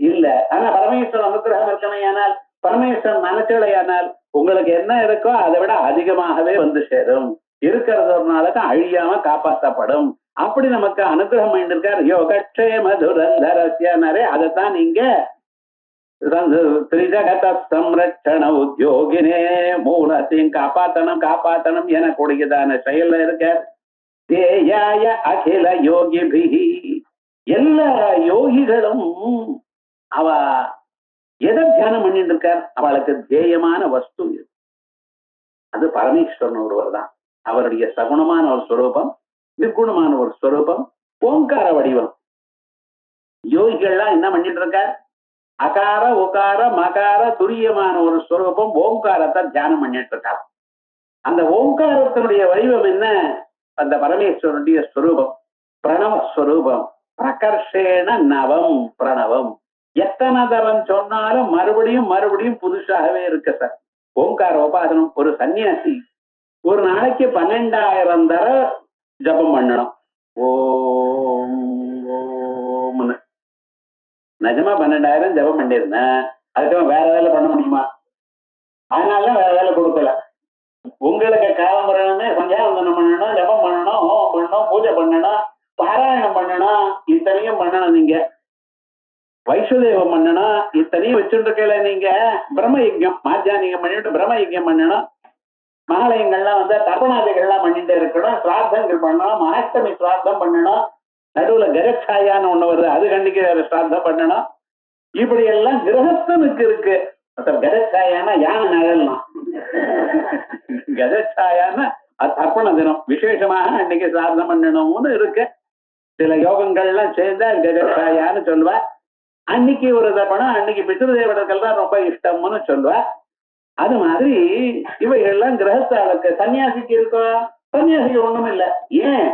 இல்ல. ஆனா பரமேஸ்வரன் அனுகிரகம் இருக்கணையானால், பரமேஸ்வரன் நினைச்சலையானால் உங்களுக்கு என்ன இருக்கோ அதை விட அதிகமாகவே வந்து சேரும். இருக்கிறது ஒரு நாளுக்கு அழியாம காப்பாற்றப்படும். அப்படி நமக்கு அனுகிரகம் பண்ணிருக்கார். யோகக்ஷேம துரந்தரஸ்யனரே, அதைத்தான் நீங்க திரிஜகத சம்ரட்சண உத்தியோகினே, மூலத்தையும் காப்பாத்தணும் காப்பாத்தணும் என கூடியதான செயல்ல இருக்க. தேயாய அகில யோகிபிஹி, எல்லா யோகிகளும் அவ எதை தியானம் பண்ணிட்டு இருக்கார், அவளுக்கு தேயமான வஸ்து அது பரமேஸ்வரன் ஒருவர் தான். அவருடைய சகுணமான ஒரு ஸ்வரூபம், நிர்குணமான ஒரு ஸ்வரூபம், ஓங்கார வடிவம். யோகிகள்லாம் என்ன பண்ணிட்டு இருக்கார், அகார உகார மகார துரியமான ஒரு ஸ்வரூபம் ஓங்காரத்தை தியானம் பண்ணிட்டு இருக்கார். அந்த ஓங்காரத்தினுடைய வடிவம் என்ன, அந்த பரமேஸ்வரனுடைய ஸ்வரூபம் பிரணவஸ்வரூபம். பிரகர்ஷேண நவம் பிரணவம். எத்தனை தரம் சொன்னாலும் மறுபடியும் மறுபடியும் புதுசாகவே இருக்கு சார் ஓங்கார உபாசனம். ஒரு சன்னியாசி ஒரு நாளைக்கு 12,000 தர ஜபம் பண்ணணும். ஓம் ஓம்னு நிஜமா 12,000 ஜபம் பண்ணிருந்தேன். அதுக்கு வேற வேலை பண்ண முடியுமா? அதனாலதான் வேற வேலை கொடுக்கல. உங்களுக்கு காலம் வரணும்னு சந்தியாவந்தனம் பண்ணணும், ஜபம் பண்ணணும், ஹோமம் பண்ணணும், பூஜை பண்ணணும், பாராயணம் பண்ணணும், இத்தனையும் பண்ணணும். நீங்க வைசுதேவம் பண்ணணும், இத்தனையும் வச்சுட்டு இருக்கல. நீங்க பிரம்ம யஜ்யம் மாத்தியானிகம் பண்ணிட்டு பிரம்ம யஜ்யம் பண்ணணும். மகாலயங்கள்லாம் வந்து தர்ப்பணாதிகள்லாம் பண்ணிட்டு இருக்கணும். சிராத்தங்கள் பண்ணணும், மகாஷ்டமி சிராத்தம் பண்ணணும். நடுவுல கஜச்சாயான்னு ஒண்ணு வருது, அது கண்டிக்க சிராத்தம் பண்ணணும். இப்படி எல்லாம் கிரகஸ்தனுக்கு இருக்கு. கஜச்சாயானா யானை நகலாம், கஜச்சாயான்னா அது தர்ப்பண தினம், விசேஷமாக அன்னைக்கு சிராத்தம் பண்ணணும்னு இருக்கு. சில யோகங்கள்லாம் சேர்ந்தா கஜச்சாயான்னு சொல்லுவா. அன்னைக்கு ஒரு தர்ப்பணம், அன்னைக்கு பித்ருதேவர்கள் தான் ரொம்ப இஷ்டம்னு சொல்லுவா. அது மாதிரி இவைகள்லாம் கிரகஸ்தாளுக்கு. சன்னியாசிக்கு இருக்கோ, சன்னியாசிக்கு ஒண்ணும் இல்லை. ஏன்,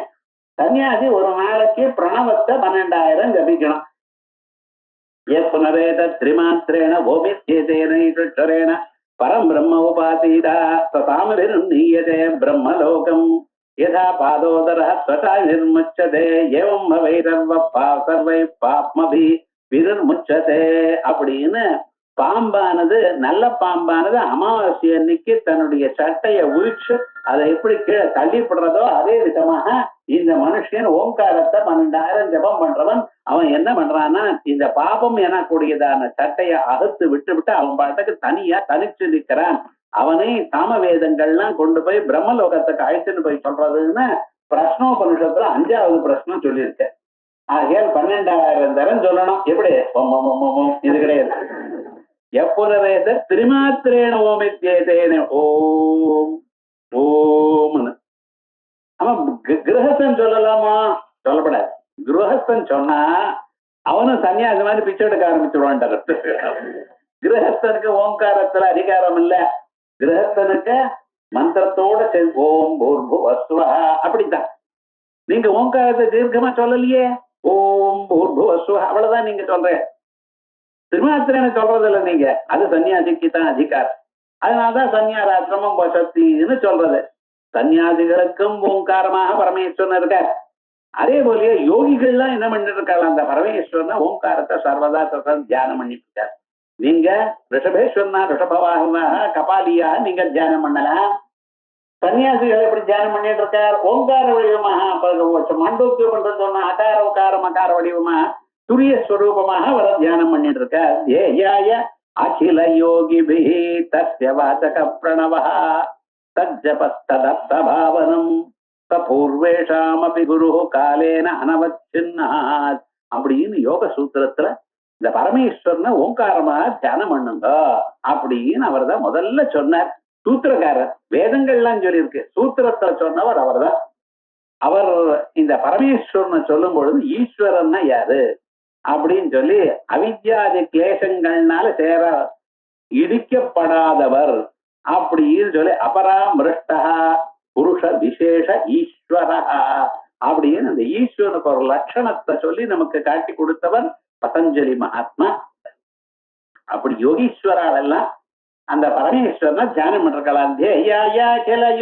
சன்னியாசி ஒரு நாளைக்கு பிரணவத்தை 12,000 ஜபிக்கணும். புனரேத திரிமாத்திரேன ஓபித்யேன பரம் பிரம்ம உபாசீதா தாமவிருநீயதே பிரம்மலோகம் யதா பாதோதர ஸ்வதா நிர்முச்சதே ஏவம் வைரவ சர்வை பாப்மபி விருமுச்சதே அப்படின்னு பாம்பானது, நல்ல பாம்பானது அமாவாசை அன்னைக்கு தன்னுடைய சட்டையை உரிச்சு அதை எப்படி கீழே தள்ளிப்படுறதோ அதே விதமாக இந்த மனுஷன் ஓங்காரத்தை 12,000 ஜபம் பண்றவன் அவன் என்ன பண்றான்னா, இந்த பாபம் எனக்கூடியதான சட்டையை அகத்து விட்டு விட்டு அவன் பாட்டுக்கு தனியா தனிச்சு நிற்கிறான். அவனை சாமவேதங்கள்லாம் கொண்டு போய் பிரம்மலோகத்துக்கு அழைத்துன்னு போய் சொல்றதுன்னு பிரஷ்னோபனிஷத்துல 5வது பிரஷ்னம் சொல்லியிருக்க. ஆகையால் 12,000 தரம் சொல்லணும். எப்படி, இது கிடையாது. எப்பொழுது திரிமாத்திரேன ஓமித்யேதேன ஓம் ஓம்னு. அவன் கிரகஸ்தன் சொல்லலாமா? சொல்லப்படாது. கிரகஸ்தன் சொன்னா அவனும் சன்னியாசி மாதிரி பிச்சை எடுக்க ஆரம்பிச்சுடுவான். கிரகஸ்தனுக்கு ஓங்காரத்துல அதிகாரம் இல்ல. கிரகஸ்தனுக்கு மந்திரத்தோட ஓம் பூர்புவஸ்வஹ அப்படித்தான். நீங்க ஓங்காரத்தை தீர்க்கமா சொல்லலையே, ஓம் பூர்புவஸ்வஹ அவ்வளவுதான் நீங்க சொல்றேன். திருமாத்திரனை சொல்றது இல்லை நீங்க, அது சன்னியாசிக்கு தான் அதிகாரம். அதனாலதான் சன்னியாராசிரமம் வசத்தின்னு சொல்றது. சன்னியாசிகளுக்கும் ஓங்காரமாக பரமேஸ்வரன் இருக்க. அதே போலயே யோகிகள்லாம் என்ன பண்ணிட்டு இருக்காங்க, அந்த பரமேஸ்வரன் ஓம்காரத்தை சர்வதா தியானம் பண்ணிட்டு இருக்காரு. நீங்க ரிஷபேஸ்வரனா, ரிஷபவாகனா, கபாலியா நீங்க தியானம் பண்ணலாம். சன்னியாசிகள் எப்படி தியானம் பண்ணிட்டு இருக்கார், ஓங்கார வடிவமாக மாண்டோக்கியம் பண்றது சொன்னா அகார உகார மகார வடிவமா துரிய ஸ்வரூபமாக வர தியானம் பண்ணிட்டு இருக்கார். ஏயாய அகில யோகி தஸ்ய வாசக பிரணவ தஜ்ஜபஸ்ததப்தபாவனம் பூர்வேஷாமபி குரு காலேன அனவச்சின்னாத் அப்படின்னு யோக சூத்திரத்துல இந்த பரமேஸ்வரனை ஓங்காரமா தியானம் பண்ணுங்க அப்படின்னு அவர் தான் முதல்ல சொன்னார். சூத்திரக்காரர், வேதங்கள்லாம் சொல்லியிருக்கு, சூத்திரத்துல சொன்னவர் அவர் தான். அவர் இந்த பரமேஸ்வரனை சொல்லும் பொழுது ஈஸ்வரன்னா யாரு அப்படின்னு சொல்லி அவித்யாதி கிளேசங்கள்னால சேர இடிக்கப்படாதவர் அப்படின்னு சொல்லி அபராமிருஷ்டா புருஷ விசேஷ ஈஸ்வரா அப்படின்னு அந்த ஈஸ்வரனுக்கு ஒரு லட்சணத்தை சொல்லி நமக்கு காட்டி கொடுத்தவர் பதஞ்சலி மகாத்மா. அப்படி யோகீஸ்வரால் எல்லாம் அந்த பரமேஸ்வரனை தியானம் பண்ணிருக்கலாம்.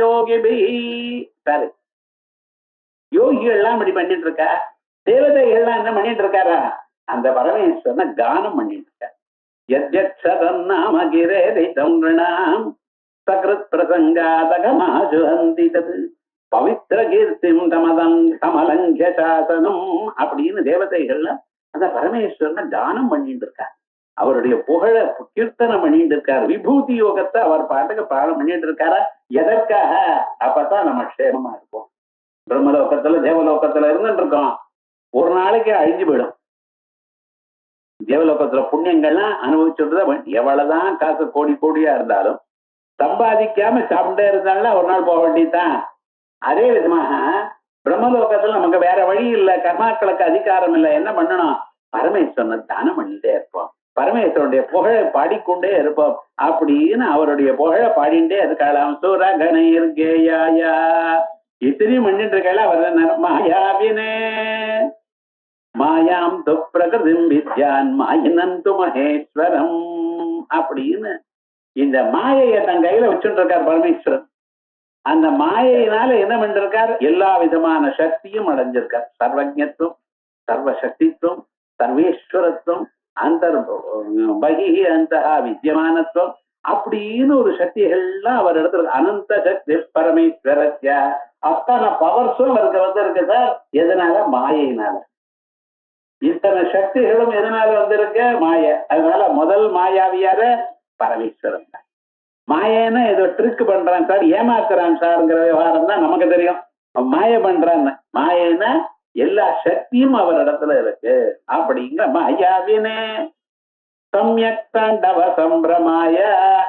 யோகி சரி, யோகிகள்லாம் இப்படி பண்ணிட்டு இருக்கா, தேவதைகள்லாம் என்ன பண்ணிட்டு இருக்காரா, அந்த பரமேஸ்வரனை கானம் பண்ணிட்டு இருக்கார். சகிருத் பிரசங்காதகமாஜுஹந்திதது பவித்ர கீர்த்திம் தமதம் கமலங்க சாசனம் அப்படின்னு தேவதைகள்ல அந்த பரமேஸ்வரனை கானம் பண்ணிட்டு இருக்கார். அவருடைய புகழ கீர்த்தனம் பண்ணிட்டு இருக்கார். விபூதி யோகத்தை அவர் பாட்டுக்கு பாடம் பண்ணிட்டு இருக்காரா. எதற்காக? அப்பதான் நம்ம க்ஷேமமா இருப்போம். பிரம்மலோகத்துல தேவலோகத்துல இருந்துட்டு இருக்கோம், ஒரு நாளைக்கு அழிஞ்சு போயிடும். தேவலோகத்துல புண்ணியங்கள்லாம் அனுபவிச்சுட்டுதான் எவ்வளவுதான் காசு கோடி கோடியா இருந்தாலும் சம்பாதிக்காம சாப்பிட்டே இருந்தாலும் ஒரு நாள் போக வேண்டியதுதான். அதே விதமாக பிரம்மலோகத்துல நமக்கு வேற வழி இல்லை, கர்மாக்களுக்கு அதிகாரம் இல்லை, என்ன பண்ணணும், பரமேஸ்வரனை தானம் பண்ணிட்டே இருப்போம், பரமேஸ்வரனுடைய புகழை பாடிக்கொண்டே இருப்போம் அப்படின்னு அவருடைய புகழை பாடிண்டே இருக்கலாம். சூரகணை இருக்கேயா இத்தனையும் பண்ணிட்டு இருக்கல அவர் மாயாவினே மாயாம் து பிரகிருதிம் வித்யான் மாயினந்து மகேஸ்வரம் அப்படின்னு இந்த மாயையை தன் கையில வச்சுட்டு இருக்கார் பரமேஸ்வரன். அந்த மாயையினால என்ன பண்ணிருக்கார், எல்லா விதமான சக்தியும் அடைஞ்சிருக்கார். சர்வஜத்துவம், சர்வசக்தித்துவம், சர்வேஸ்வரத்துவம், அந்த பகி அந்த வித்தியமானத்துவம் அப்படின்னு ஒரு சக்திகள்லாம் அவர் இடத்துல அனந்த சக்தி பரமேஸ்வரத்ய அத்தனை பவர்ஸும் அவருக்கு வந்திருக்கு சார். எதனால? மாயையினால. இத்தனை சக்திகளும் எதனால வந்திருக்க? மாய. அதனால முதல் மாயாவியார பரமேஸ்வரன் தான். மாயன்னா ஏதோ ட்ரிக் பண்றான் சார், ஏமாத்துறான் சார்ங்கிற விவகாரம் தான் நமக்கு தெரியும். மாய பண்றான்னு, மாயன்னா எல்லா சக்தியும் அவர் இடத்துல இருக்கு அப்படிங்கிற மாயாவினே சம்யக் தாண்டவ சம்பிரமாய.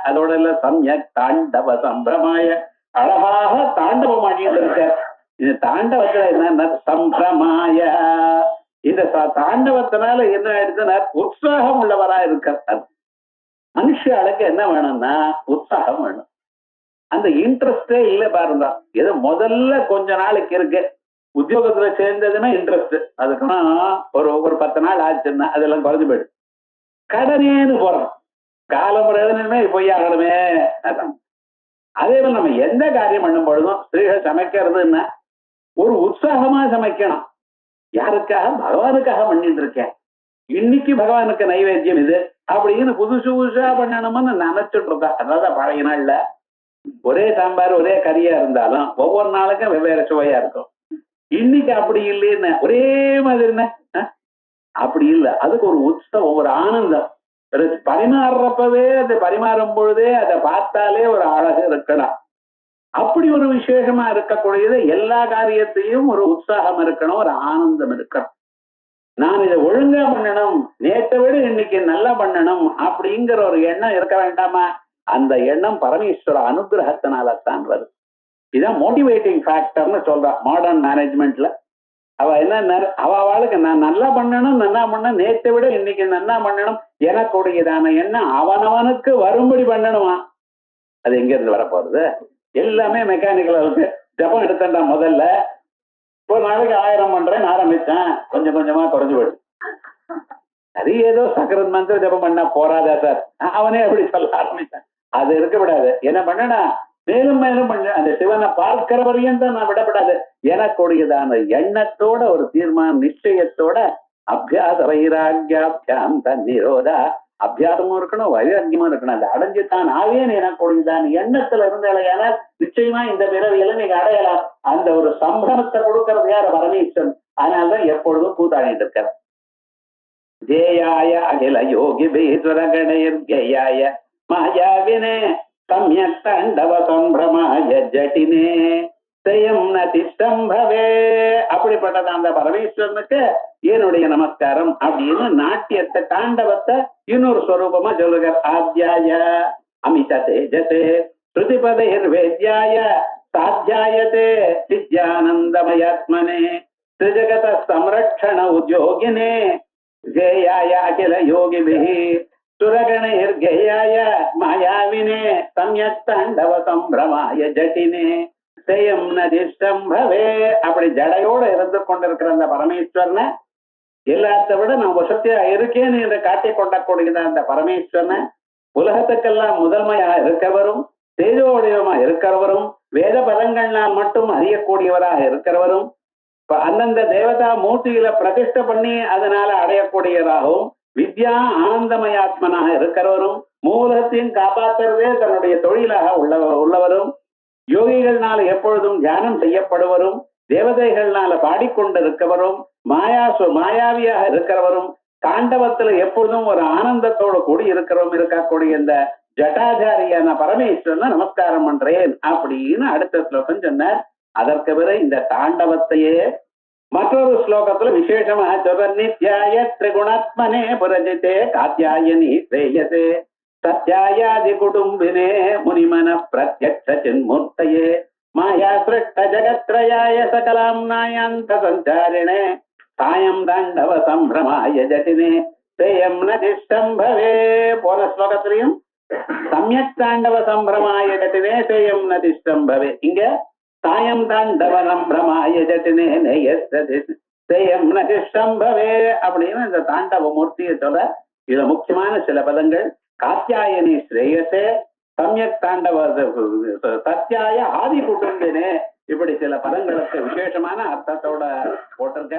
அதோட இல்ல, சம்யக் தாண்டவ சம்பிரமாய, அழகாக தாண்டவம் ஆடிட்டு இருக்க. இது தாண்டவத்துல என்ன சம்பிரமாய, இந்த தாண்டவத்தினால என்ன ஆயிடுச்சுன்னா உற்சாகம் உள்ளவரா இருக்க. மனுஷாளுக்கு என்ன வேணும்னா உற்சாகம் வேணும். அந்த இன்ட்ரெஸ்டே இல்ல பாருங்க. ஏதோ முதல்ல கொஞ்ச நாளைக்கு இருக்கு, உத்தியோகத்துல சேர்ந்ததுன்னா இன்ட்ரெஸ்ட், அதுக்குன்னா ஒரு 10 நாள் ஆச்சுன்னா அதெல்லாம் குறைஞ்சு போயிடும். கடனேன்னு போறோம், காலமுறையுமே போய் ஆகணுமே. அதான் அதே போல நம்ம எந்த காரியம் பண்ணும் பொழுதும் ஸ்திரீகள் சமைக்கிறதுன்னா ஒரு உற்சாகமா சமைக்கணும். யாருக்காக? பகவானுக்காக பண்ணிட்டு இருக்கேன், இன்னைக்கு பகவானுக்கு நைவேத்தியம் இது அப்படின்னு புதுசு புதுசா பண்ணணும்னு நினைச்சிட்டு இருக்கா. அதாவது பழைய நாள்ல ஒரே சாம்பார் ஒரே கறியா இருந்தாலும் ஒவ்வொரு நாளுக்கும் வெவ்வேறு சுவையா இருக்கும். இன்னைக்கு அப்படி இல்லைன்னு ஒரே மாதிரி அப்படி இல்லை. அதுக்கு ஒரு உற்சவம், ஒரு ஆனந்தம். பரிமாறுறப்பவே அது பரிமாறும் பொழுதே அதை பார்த்தாலே ஒரு அழகு இருக்கலாம். அப்படி ஒரு விசேஷமா இருக்கக்கூடியது. எல்லா காரியத்தையும் ஒரு உற்சாகம் இருக்கணும், ஒரு ஆனந்தம் இருக்கணும். நான் இதை ஒழுங்கா பண்ணணும், நேற்றை விட இன்னைக்கு நல்லா பண்ணணும் அப்படிங்கிற ஒரு எண்ணம் இருக்க வேண்டாமா? அந்த எண்ணம் பரமேஸ்வர அனுகிரகத்தினால தான் வருது. இதான் மோட்டிவேட்டிங் ஃபேக்டர்னு சொல்றா மாடர்ன் மேனேஜ்மெண்ட்ல. அவ என்ன, அவளுக்கு நான் நல்லா பண்ணணும், நல்லா பண்ண, நேற்றை விட இன்னைக்கு நல்லா பண்ணணும், எனக்குடையதான எண்ணம் அவனவனுக்கு வரும்படி பண்ணணுமா? அது எங்க இருந்து வரப்போறது? எல்லாமே மெக்கானிக்கலா இருக்கு. ஜபம் எடுத்தா முதல்ல ஒரு நாளைக்கு 1000 பண்றேன்னு ஆரம்பிச்சேன், கொஞ்சம் கொஞ்சமா குறைஞ்சு போயிடுது. அது ஏதோ சக்கரத் மந்திர ஜபம் பண்ணா போறாதா சார், அவனே அப்படி சொல்ல ஆரம்பிச்சான். அது இருக்க விடாது. என்ன பண்ணனா மேலும் மேலும் பண்ண அந்த சிவனை பார்க்கிற வரையும் தான் நான் விடப்படாது எனக்கூடியதான எண்ணத்தோட ஒரு தீர்மானம் நிச்சயத்தோட அபியாச வைராக்கியாபியாந்த நிரோதா அபியாசமும் இருக்கணும் வைராக்கியமும் இருக்கணும். அதை அடைஞ்சுத்தான் ஆவேன் எனக்கூடியதான எண்ணத்துல இருந்தால நிச்சயமா இந்த பிறவியில நீங்க அடையலாம். அந்த ஒரு சம்பளத்தை கொடுக்கறது யார்? பரமேஸ்வரன். அதனாலதான் எப்பொழுதும் கூத்தாடிட்டு இருக்கார். ஜேயாய அகில யோகி பீஸ்வர கணேர் ஜெயாய மாயாவினே சம்யக் தாண்டவ சம்பிரமாய ஜட்டினே செயம் நதிஷ்டம்பவே. அப்படிப்பட்டது அந்த பரமேஸ்வரனுக்கு என்னுடைய நமஸ்காரம் அப்படின்னு நாட்டியத்தை தாண்டவத்தை இன்னொரு ஸ்வரூபமா சொல்லுகிறார். ஆத்யாய அமித தேஜசே ஸ்ருதிபதைர் வேத்யாய சாத்தியாயதே சித்யானந்தமயாத்மனே திரிஜகத சம்ரக்ஷண உத்யோகினே ஜேயாய அகில யோகிபிஹி சுரகணைர்கேயாய மாயாவினே சம்யக் தாண்டவ சம்பிரமாய ஜட்டினே செயம் நதிஷ்டம்பவே. அப்படி ஜடையோட இருந்து கொண்டிருக்கிற அந்த பரமேஸ்வரனை எல்லாத்த விட நான் வசதியா இருக்கேன்னு என்று காட்டிக் கொண்டக்கூடியத அந்த பரமேஸ்வரனை உலகத்துக்கெல்லாம் முதன்மையா இருக்கிறவரும் தேஜோடியமா இருக்கிறவரும் வேத பதங்கள்னால் மட்டும் அறியக்கூடியவராக இருக்கிறவரும் அந்தந்த தேவதா மூர்த்தியில பிரதிஷ்ட பண்ணி அதனால அடையக்கூடியவராகவும் வித்யா ஆனந்தமயாத்மனாக இருக்கிறவரும் மூலத்தையும் காப்பாற்றுறதே தன்னுடைய தொழிலாக உள்ளவரும் யோகிகள்னால எப்பொழுதும் தியானம் செய்யப்படுவரும் தேவதைகள்னால பாடிக்கொண்டிருக்கிறவரும் மாயாவியாக இருக்கிறவரும் தாண்டவத்துல எப்பொழுதும் ஒரு ஆனந்தத்தோடு கூடி இருக்கக்கூடிய இந்த ஜட்டாச்சாரியான பரமேஸ்வரனை நமஸ்காரம் பண்றேன் அப்படின்னு அடுத்த ஸ்லோகம் சொன்னார். அதற்கு பிறகு இந்த தாண்டவத்தையே மற்றொரு ஸ்லோகத்துல விசேஷமாக சொல்ற. நித்யாய திரிகுணாத்மனே புரஜிதே காத்யாயனி ஸ்ரேயசே சத்யாயாதி குடும்பினே முனிமன பிரத்யக்ஷ சின்மூர்த்தயே மாயா சிருஷ்ட ஜகத்ரயாய சகலாம்னாயாந்த சஞ்சாரிணே சாயம் தாண்டவ சம்பிரமாய ஜட்டினே சேயம் நதிஷ்டம்பவே. போன ஸ்லோகத்திலையும் சம்யக் தாண்டவ சம்பிரமாய ஜட்டினே சேயம் நதிஷ்டம்பவே. இங்க சாயம் தாண்டவ சம்பிரமாய ஜட்டினே சேயம் நதிஷ்டம்பவே அப்படின்னு இந்த தாண்டவ மூர்த்தியை சொல்ல. இதுல முக்கியமான சில பதங்கள் காத்யாயனி ஸ்ரேயசே சம்யக் தாண்டவ சத்யாய ஆதி குடும்பினே இப்படி சில பதங்களுக்கு விசேஷமான அர்த்தத்தோட போட்டிருக்க.